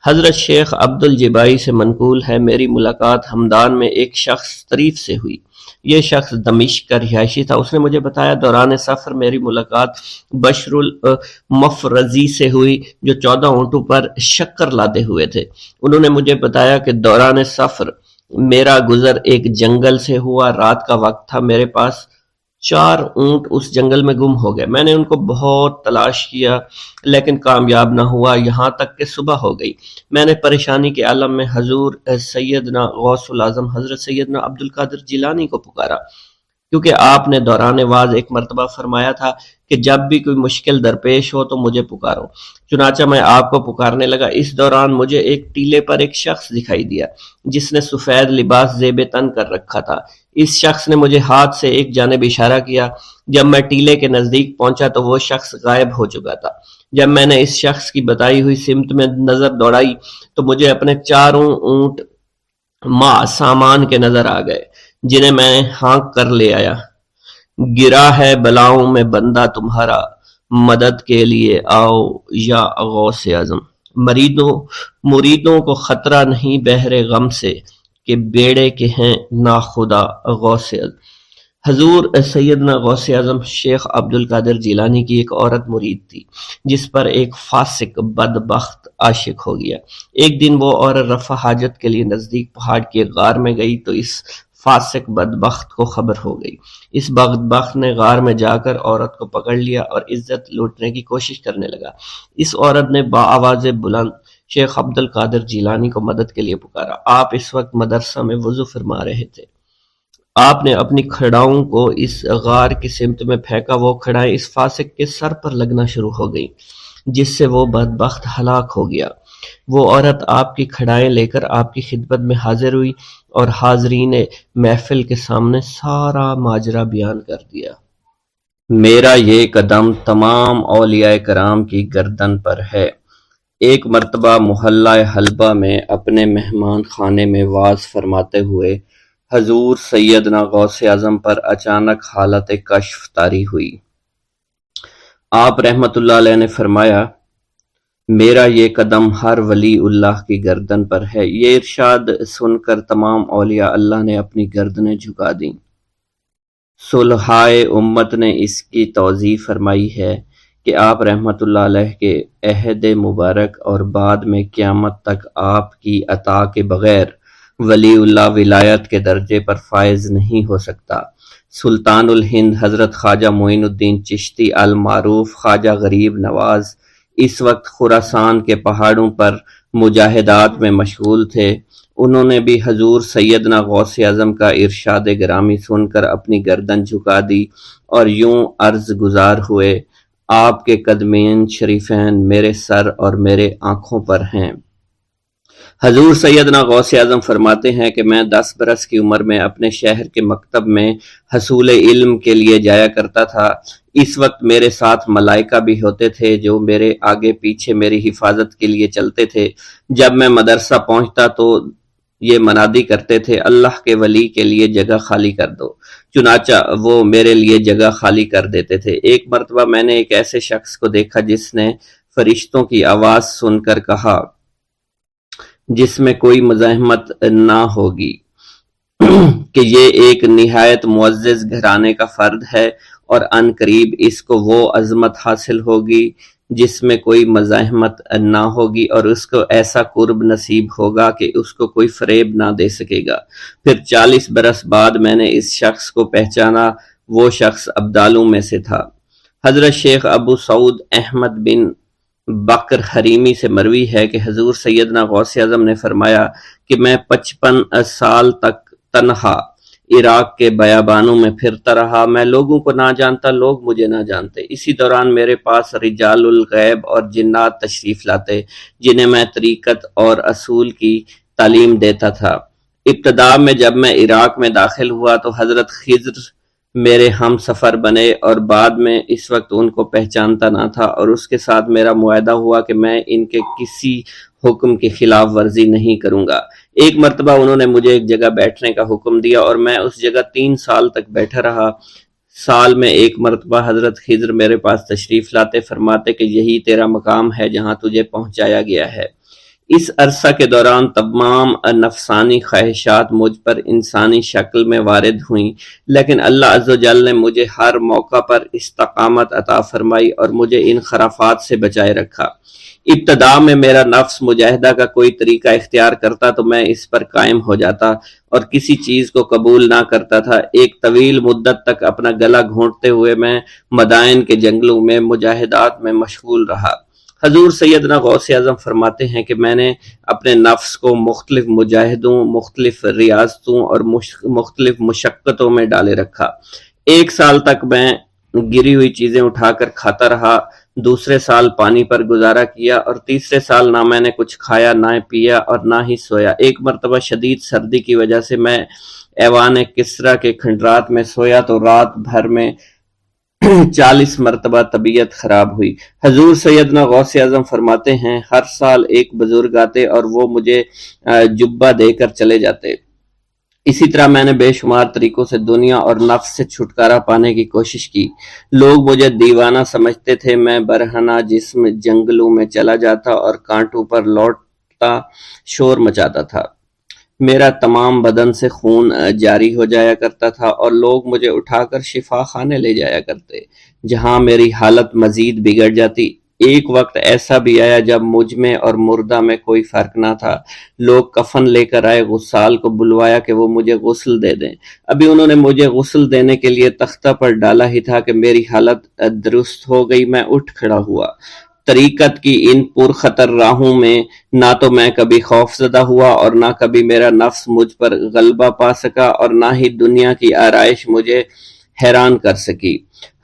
حضرت شیخ عبد الجبائی سے منقول ہے، میری ملاقات ہمدان میں ایک شخص طریف سے ہوئی۔ یہ شخص دمشق کا رہائشی تھا۔ اس نے مجھے بتایا دوران سفر میری ملاقات بشر المفرزی سے ہوئی جو 14 اونٹوں پر شکر لادے ہوئے تھے۔ انہوں نے مجھے بتایا کہ دوران سفر میرا گزر ایک جنگل سے ہوا، رات کا وقت تھا، میرے پاس 4 اونٹ اس جنگل میں گم ہو گئے۔ میں نے ان کو بہت تلاش کیا لیکن کامیاب نہ ہوا، یہاں تک کہ صبح ہو گئی۔ میں نے پریشانی کے عالم میں حضور سیدنا غوث الاعظم حضرت سیدنا عبد القادر جیلانی کو پکارا، کیونکہ آپ نے دوران واز ایک مرتبہ فرمایا تھا کہ جب بھی کوئی مشکل درپیش ہو تو مجھے پکارو۔ چنانچہ میں آپ کو پکارنے لگا۔ اس دوران مجھے ایک ٹیلے پر ایک شخص دکھائی دیا جس نے سفید لباس زیب تن کر رکھا تھا۔ اس شخص نے مجھے ہاتھ سے ایک جانب اشارہ کیا۔ جب میں ٹیلے کے نزدیک پہنچا تو وہ شخص غائب ہو چکا تھا۔ جب میں نے اس شخص کی بتائی ہوئی سمت میں نظر دوڑائی تو مجھے اپنے 4 اونٹ ماں سامان کے نظر آ گئے جنہیں میں ہانک کر لے آیا۔ گرا ہے بلاؤں میں بندہ تمہارا، مدد کے لیے آؤ یا غوث اعظم۔ مریدوں کو خطرہ نہیں بحر غم سے کہ بیڑے کے ہیں ناخدا غوث اعظم۔ حضور سیدنا غوث اعظم شیخ عبد القادر جیلانی کی ایک عورت مرید تھی جس پر ایک فاسق بدبخت عاشق ہو گیا۔ ایک دن وہ عورت رفع حاجت کے لیے نزدیک پہاڑ کے غار میں گئی تو اس فاسق بدبخت کو خبر ہو گئی۔ اس بدبخت نے غار میں جا کر عورت کو پکڑ لیا اور عزت لوٹنے کی کوشش کرنے لگا۔ اس عورت نے بآواز بلند شیخ عبد القادر جیلانی کو مدد کے لیے پکارا۔ آپ اس وقت مدرسہ میں وضو فرما رہے تھے۔ آپ نے اپنی کھڑاؤں کو اس غار کی سمت میں پھینکا۔ وہ کھڑائیں اس فاسق کے سر پر لگنا شروع ہو گئیں جس سے وہ بدبخت ہلاک ہو گیا۔ وہ عورت آپ کی کھڑائیں لے کر آپ کی خدمت میں حاضر ہوئی اور حاضرین محفل کے سامنے سارا ماجرا بیان کر دیا۔ میرا یہ قدم تمام اولیاء کرام کی گردن پر ہے۔ ایک مرتبہ محلہ حلبہ میں اپنے مہمان خانے میں واز فرماتے ہوئے حضور سیدنا غوث اعظم پر اچانک حالت کشف طاری ہوئی۔ آپ رحمت اللہ علیہ نے فرمایا، میرا یہ قدم ہر ولی اللہ کی گردن پر ہے۔ یہ ارشاد سن کر تمام اولیاء اللہ نے اپنی گردنیں جھکا دیں۔ صلحائے امت نے اس کی توضیح فرمائی ہے کہ آپ رحمت اللہ علیہ کے عہد مبارک اور بعد میں قیامت تک آپ کی عطا کے بغیر ولی اللہ ولایت کے درجے پر فائز نہیں ہو سکتا۔ سلطان الہند حضرت خواجہ معین الدین چشتی المعروف خواجہ غریب نواز اس وقت خراسان کے پہاڑوں پر مجاہدات میں مشغول تھے۔ انہوں نے بھی حضور سیدنا غوث اعظم کا ارشاد گرامی سن کر اپنی گردن جھکا دی اور یوں عرض گزار ہوئے، آپ کے قدمین شریفین میرے سر اور میرے آنکھوں پر ہیں۔ حضور سیدنا غوث اعظم فرماتے ہیں کہ میں 10 برس کی عمر میں اپنے شہر کے مکتب میں حصول علم کے لیے جایا کرتا تھا۔ اس وقت میرے ساتھ ملائکہ بھی ہوتے تھے جو میرے آگے پیچھے میری حفاظت کے لیے چلتے تھے۔ جب میں مدرسہ پہنچتا تو یہ منادی کرتے تھے، اللہ کے ولی کے لیے جگہ خالی کر دو۔ چنانچہ وہ میرے لیے جگہ خالی کر دیتے تھے۔ ایک مرتبہ میں نے ایک ایسے شخص کو دیکھا جس نے فرشتوں کی آواز سن کر کہا، جس میں کوئی مزاحمت نہ ہوگی، کہ یہ ایک نہایت معزز گھرانے کا فرد ہے اور عن قریب اس کو وہ عظمت حاصل ہوگی جس میں کوئی مزاحمت نہ ہوگی، اور اس کو ایسا قرب نصیب ہوگا کہ اس کو کوئی فریب نہ دے سکے گا۔ پھر 40 برس بعد میں نے اس شخص کو پہچانا، وہ شخص ابدالوں میں سے تھا۔ حضرت شیخ ابو سعود احمد بن بکر حریمی سے مروی ہے کہ حضور سیدنا غوث اعظم نے فرمایا کہ میں 55 سال تک تنہا عراق کے بیابانوں میں پھرتا رہا، میں لوگوں کو نہ جانتا، لوگ مجھے نہ جانتے۔ اسی دوران میرے پاس رجال الغیب اور جنات تشریف لاتے جنہیں میں طریقت اور اصول کی تعلیم دیتا تھا۔ ابتدا میں جب میں عراق میں داخل ہوا تو حضرت خضر میرے ہم سفر بنے اور بعد میں اس وقت ان کو پہچانتا نہ تھا، اور اس کے ساتھ میرا معاہدہ ہوا کہ میں ان کے کسی حکم کی خلاف ورزی نہیں کروں گا۔ ایک مرتبہ انہوں نے مجھے ایک جگہ بیٹھنے کا حکم دیا اور میں اس جگہ 3 سال تک بیٹھا رہا۔ سال میں ایک مرتبہ حضرت خضر میرے پاس تشریف لاتے، فرماتے کہ یہی تیرا مقام ہے جہاں تجھے پہنچایا گیا ہے۔ اس عرصہ کے دوران تمام نفسانی خواہشات مجھ پر انسانی شکل میں وارد ہوئیں، لیکن اللہ عز و جل نے مجھے ہر موقع پر استقامت عطا فرمائی اور مجھے ان خرافات سے بچائے رکھا۔ ابتدا میں میرا نفس مجاہدہ کا کوئی طریقہ اختیار کرتا تو میں اس پر قائم ہو جاتا اور کسی چیز کو قبول نہ کرتا تھا۔ ایک طویل مدت تک اپنا گلا گھونٹتے ہوئے میں مدائن کے جنگلوں میں مجاہدات میں مشغول رہا۔ حضور سیدنا غوث اعظم فرماتے ہیں کہ میں نے اپنے نفس کو مختلف مجاہدوں، مختلف ریاضتوں اور مختلف مشقتوں میں ڈالے رکھا۔ 1 سال تک میں گری ہوئی چیزیں اٹھا کر کھاتا رہا، دوسرے سال پانی پر گزارا کیا، اور تیسرے سال نہ میں نے کچھ کھایا، نہ پیا اور نہ ہی سویا۔ ایک مرتبہ شدید سردی کی وجہ سے میں ایوان کسریٰ کے کھنڈرات میں سویا تو رات بھر میں 40 مرتبہ طبیعت خراب ہوئی۔ حضور سیدنا غوث اعظم فرماتے ہیں، ہر سال ایک بزرگ آتے اور وہ مجھے جبہ دے کر چلے جاتے۔ اسی طرح میں نے بے شمار طریقوں سے دنیا اور نفس سے چھٹکارا پانے کی کوشش کی۔ لوگ مجھے دیوانہ سمجھتے تھے۔ میں برہنہ جسم جنگلوں میں چلا جاتا اور کانٹوں پر لوٹتا شور مچاتا تھا۔ میرا تمام بدن سے خون جاری ہو جایا کرتا تھا اور لوگ مجھے اٹھا کر شفا خانے لے جایا کرتے، جہاں میری حالت مزید بگڑ جاتی۔ ایک وقت ایسا بھی آیا جب مجھ میں اور مردہ میں کوئی فرق نہ تھا۔ لوگ کفن لے کر آئے، غسال کو بلوایا کہ وہ مجھے غسل دے دیں۔ ابھی انہوں نے مجھے غسل دینے کے لیے تختہ پر ڈالا ہی تھا کہ میری حالت درست ہو گئی۔ میں اٹھ کھڑا ہوا۔ طریقت کی ان پرخطر راہوں میں نہ تو میں کبھی خوف زدہ ہوا اور نہ کبھی میرا نفس مجھ پر غلبہ پا سکا، اور نہ ہی دنیا کی آرائش مجھے حیران کر سکی۔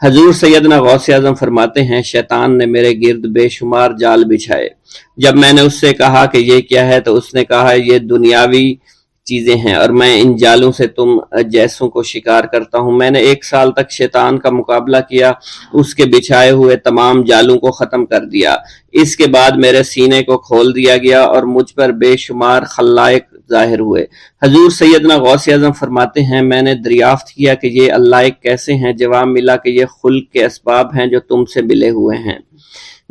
حضور سیدنا غوث اعظم فرماتے ہیں، شیطان نے میرے گرد بے شمار جال بچھائے۔ جب میں نے اس سے کہا کہ یہ کیا ہے تو اس نے کہا، یہ دنیاوی چیزیں ہیں اور میں ان جالوں سے تم جیسوں کو شکار کرتا ہوں۔ میں نے 1 سال تک شیطان کا مقابلہ کیا، اس کے بچھائے ہوئے تمام جالوں کو ختم کر دیا۔ اس کے بعد میرے سینے کو کھول دیا گیا اور مجھ پر بے شمار خلائق ظاہر ہوئے۔ حضور سیدنا غوث اعظم فرماتے ہیں، میں نے دریافت کیا کہ یہ علائق کیسے ہیں؟ جواب ملا کہ یہ خلق کے اسباب ہیں جو تم سے ملے ہوئے ہیں۔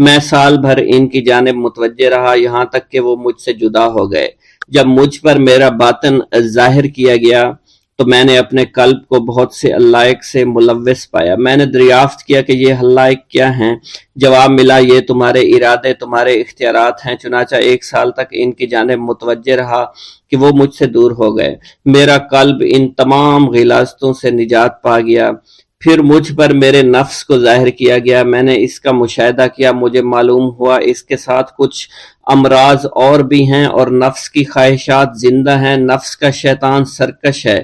میں سال بھر ان کی جانب متوجہ رہا، یہاں تک کہ وہ مجھ سے جدا ہو گئے۔ جب مجھ پر میرا باطن ظاہر کیا گیا تو میں نے اپنے قلب کو بہت سے حقائق سے ملوث پایا۔ میں نے دریافت کیا کہ یہ حقائق کیا ہیں؟ جواب ملا، یہ تمہارے ارادے، تمہارے اختیارات ہیں۔ چنانچہ 1 سال تک ان کی جانب متوجہ رہا کہ وہ مجھ سے دور ہو گئے۔ میرا قلب ان تمام غلاظتوں سے نجات پا گیا۔ پھر مجھ پر میرے نفس کو ظاہر کیا گیا، میں نے اس کا مشاہدہ کیا، مجھے معلوم ہوا اس کے ساتھ کچھ امراض اور بھی ہیں اور نفس کی خواہشات زندہ ہیں، نفس کا شیطان سرکش ہے۔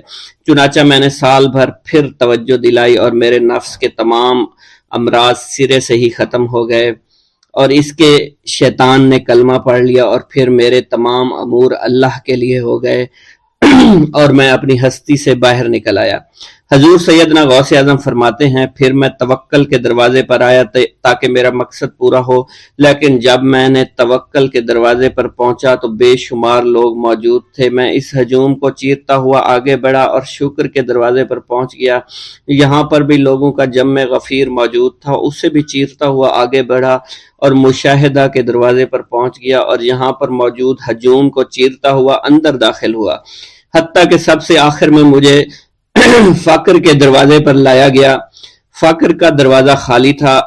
چنانچہ میں نے سال بھر پھر توجہ دلائی اور میرے نفس کے تمام امراض سرے سے ہی ختم ہو گئے اور اس کے شیطان نے کلمہ پڑھ لیا اور پھر میرے تمام امور اللہ کے لیے ہو گئے اور میں اپنی ہستی سے باہر نکل آیا۔ حضور سیدنا غوث اعظم فرماتے ہیں، پھر میں توکل کے دروازے پر آیا تاکہ میرا مقصد پورا ہو، لیکن جب میں نے توکل کے دروازے پر پہنچا تو بے شمار لوگ موجود تھے۔ میں اس ہجوم کو چیرتا ہوا آگے بڑھا اور شکر کے دروازے پر پہنچ گیا، یہاں پر بھی لوگوں کا جمع غفیر موجود تھا، اسے بھی چیرتا ہوا آگے بڑھا اور مشاہدہ کے دروازے پر پہنچ گیا اور یہاں پر موجود ہجوم کو چیرتا ہوا اندر داخل ہوا، حتیٰ کہ سب سے آخر میں مجھے فقر کے دروازے پر لایا گیا۔ فقر کا دروازہ خالی تھا۔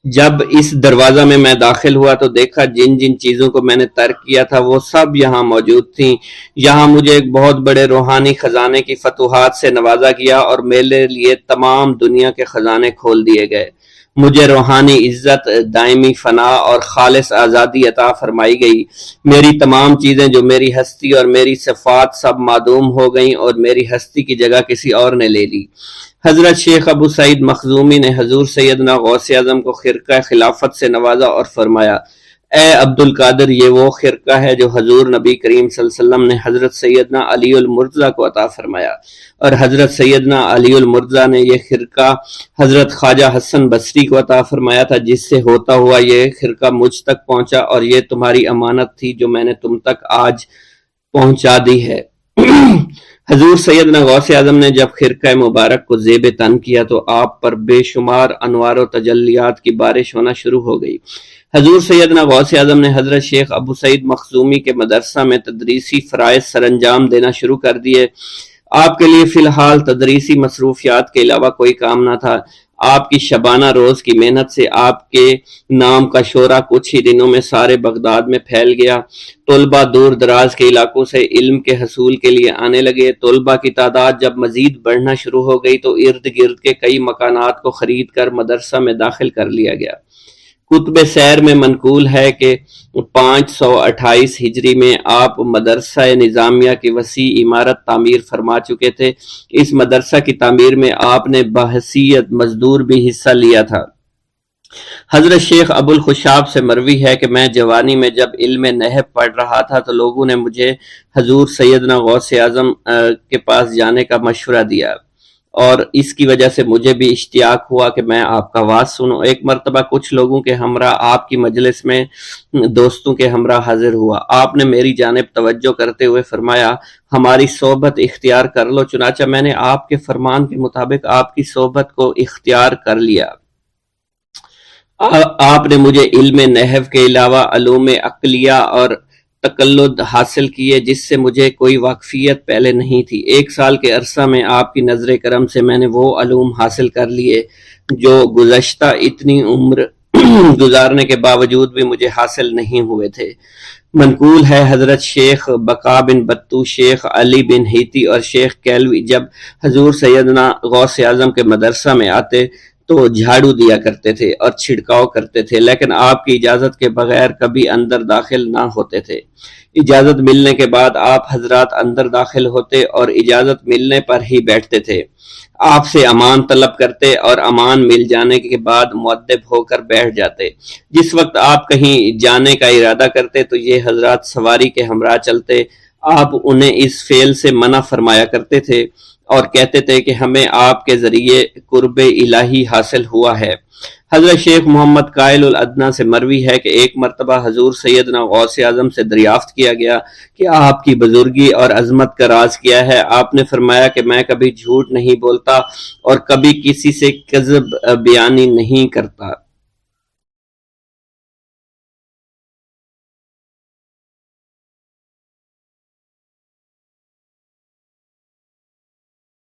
جب اس دروازہ میں داخل ہوا تو دیکھا جن جن چیزوں کو میں نے ترک کیا تھا وہ سب یہاں موجود تھیں۔ یہاں مجھے ایک بہت بڑے روحانی خزانے کی فتوحات سے نوازا گیا اور میرے لیے تمام دنیا کے خزانے کھول دیے گئے۔ مجھے روحانی عزت، دائمی فنا اور خالص آزادی عطا فرمائی گئی۔ میری تمام چیزیں جو میری ہستی اور میری صفات سب معدوم ہو گئیں اور میری ہستی کی جگہ کسی اور نے لے لی۔ حضرت شیخ ابو سعید مخزومی نے حضور سیدنا غوث اعظم کو خرقہ خلافت سے نوازا اور فرمایا، اے عبد القادر، یہ وہ خرقہ ہے جو حضور نبی کریم صلی اللہ علیہ وسلم نے حضرت سیدنا علی المرتضیٰ کو عطا فرمایا، اور حضرت سیدنا علی المرتضیٰ نے یہ خرقہ حضرت خواجہ حسن بصری کو عطا فرمایا تھا، جس سے ہوتا ہوا یہ خرقہ مجھ تک پہنچا، اور یہ تمہاری امانت تھی جو میں نے تم تک آج پہنچا دی ہے۔ حضور سیدنا غوث اعظم نے جب خرقہ مبارک کو زیب تن کیا تو آپ پر بے شمار انوار و تجلیات کی بارش ہونا شروع ہو گئی۔ حضور سیدنا غوث اعظم نے حضرت شیخ ابو سعید مخزومی کے مدرسہ میں تدریسی فرائض سر انجام دینا شروع کر دیے۔ آپ کے لیے فی الحال تدریسی مصروفیات کے علاوہ کوئی کام نہ تھا۔ آپ کی شبانہ روز کی محنت سے آپ کے نام کا شعرہ کچھ ہی دنوں میں سارے بغداد میں پھیل گیا۔ طلبہ دور دراز کے علاقوں سے علم کے حصول کے لیے آنے لگے۔ طلبہ کی تعداد جب مزید بڑھنا شروع ہو گئی تو ارد گرد کے کئی مکانات کو خرید کر مدرسہ میں داخل کر لیا گیا۔ کتب سیر میں منقول ہے کہ 528 ہجری میں آپ مدرسہ نظامیہ کی وسیع عمارت تعمیر فرما چکے تھے۔ اس مدرسہ کی تعمیر میں آپ نے بحیثیت مزدور بھی حصہ لیا تھا۔ حضرت شیخ ابو الخشاب سے مروی ہے کہ میں جوانی میں جب علم نحو پڑھ رہا تھا تو لوگوں نے مجھے حضور سیدنا غوث اعظم کے پاس جانے کا مشورہ دیا، اور اس کی وجہ سے مجھے بھی اشتیاق ہوا کہ میں آپ کا واز سنوں۔ ایک مرتبہ کچھ لوگوں کے ہمراہ آپ کی مجلس میں دوستوں کے ہمراہ حاضر ہوا۔ آپ نے میری جانب توجہ کرتے ہوئے فرمایا، ہماری صحبت اختیار کر لو۔ چنانچہ میں نے آپ کے فرمان کے مطابق آپ کی صحبت کو اختیار کر لیا۔ آپ نے مجھے علم نحو کے علاوہ علوم عقلیہ اور تقلد حاصل کیے جس سے مجھے کوئی واقفیت پہلے نہیں تھی۔ 1 سال کے عرصہ میں آپ کی نظر کرم سے میں نے وہ علوم حاصل کر لیے جو گزشتہ اتنی عمر گزارنے کے باوجود بھی مجھے حاصل نہیں ہوئے تھے۔ منقول ہے حضرت شیخ بقا بن بطو، شیخ علی بن ہیتی اور شیخ کیلوی جب حضور سیدنا غوث اعظم کے مدرسہ میں آتے تو جھاڑو دیا کرتے تھے اور چھڑکاؤ کرتے تھے، لیکن آپ کی اجازت کے بغیر کبھی اندر داخل نہ ہوتے تھے۔ اجازت ملنے کے بعد آپ حضرات اندر داخل ہوتے اور اجازت ملنے پر ہی بیٹھتے تھے۔ آپ سے امان طلب کرتے اور امان مل جانے کے بعد مؤدب ہو کر بیٹھ جاتے۔ جس وقت آپ کہیں جانے کا ارادہ کرتے تو یہ حضرات سواری کے ہمراہ چلتے۔ آپ انہیں اس فعل سے منع فرمایا کرتے تھے اور کہتے تھے کہ ہمیں آپ کے ذریعے قرب الہی حاصل ہوا ہے۔ حضرت شیخ محمد قائل الادنیٰ سے مروی ہے کہ ایک مرتبہ حضور سیدنا غوث اعظم سے دریافت کیا گیا کہ آپ کی بزرگی اور عظمت کا راز کیا ہے۔ آپ نے فرمایا کہ میں کبھی جھوٹ نہیں بولتا اور کبھی کسی سے کذب بیانی نہیں کرتا۔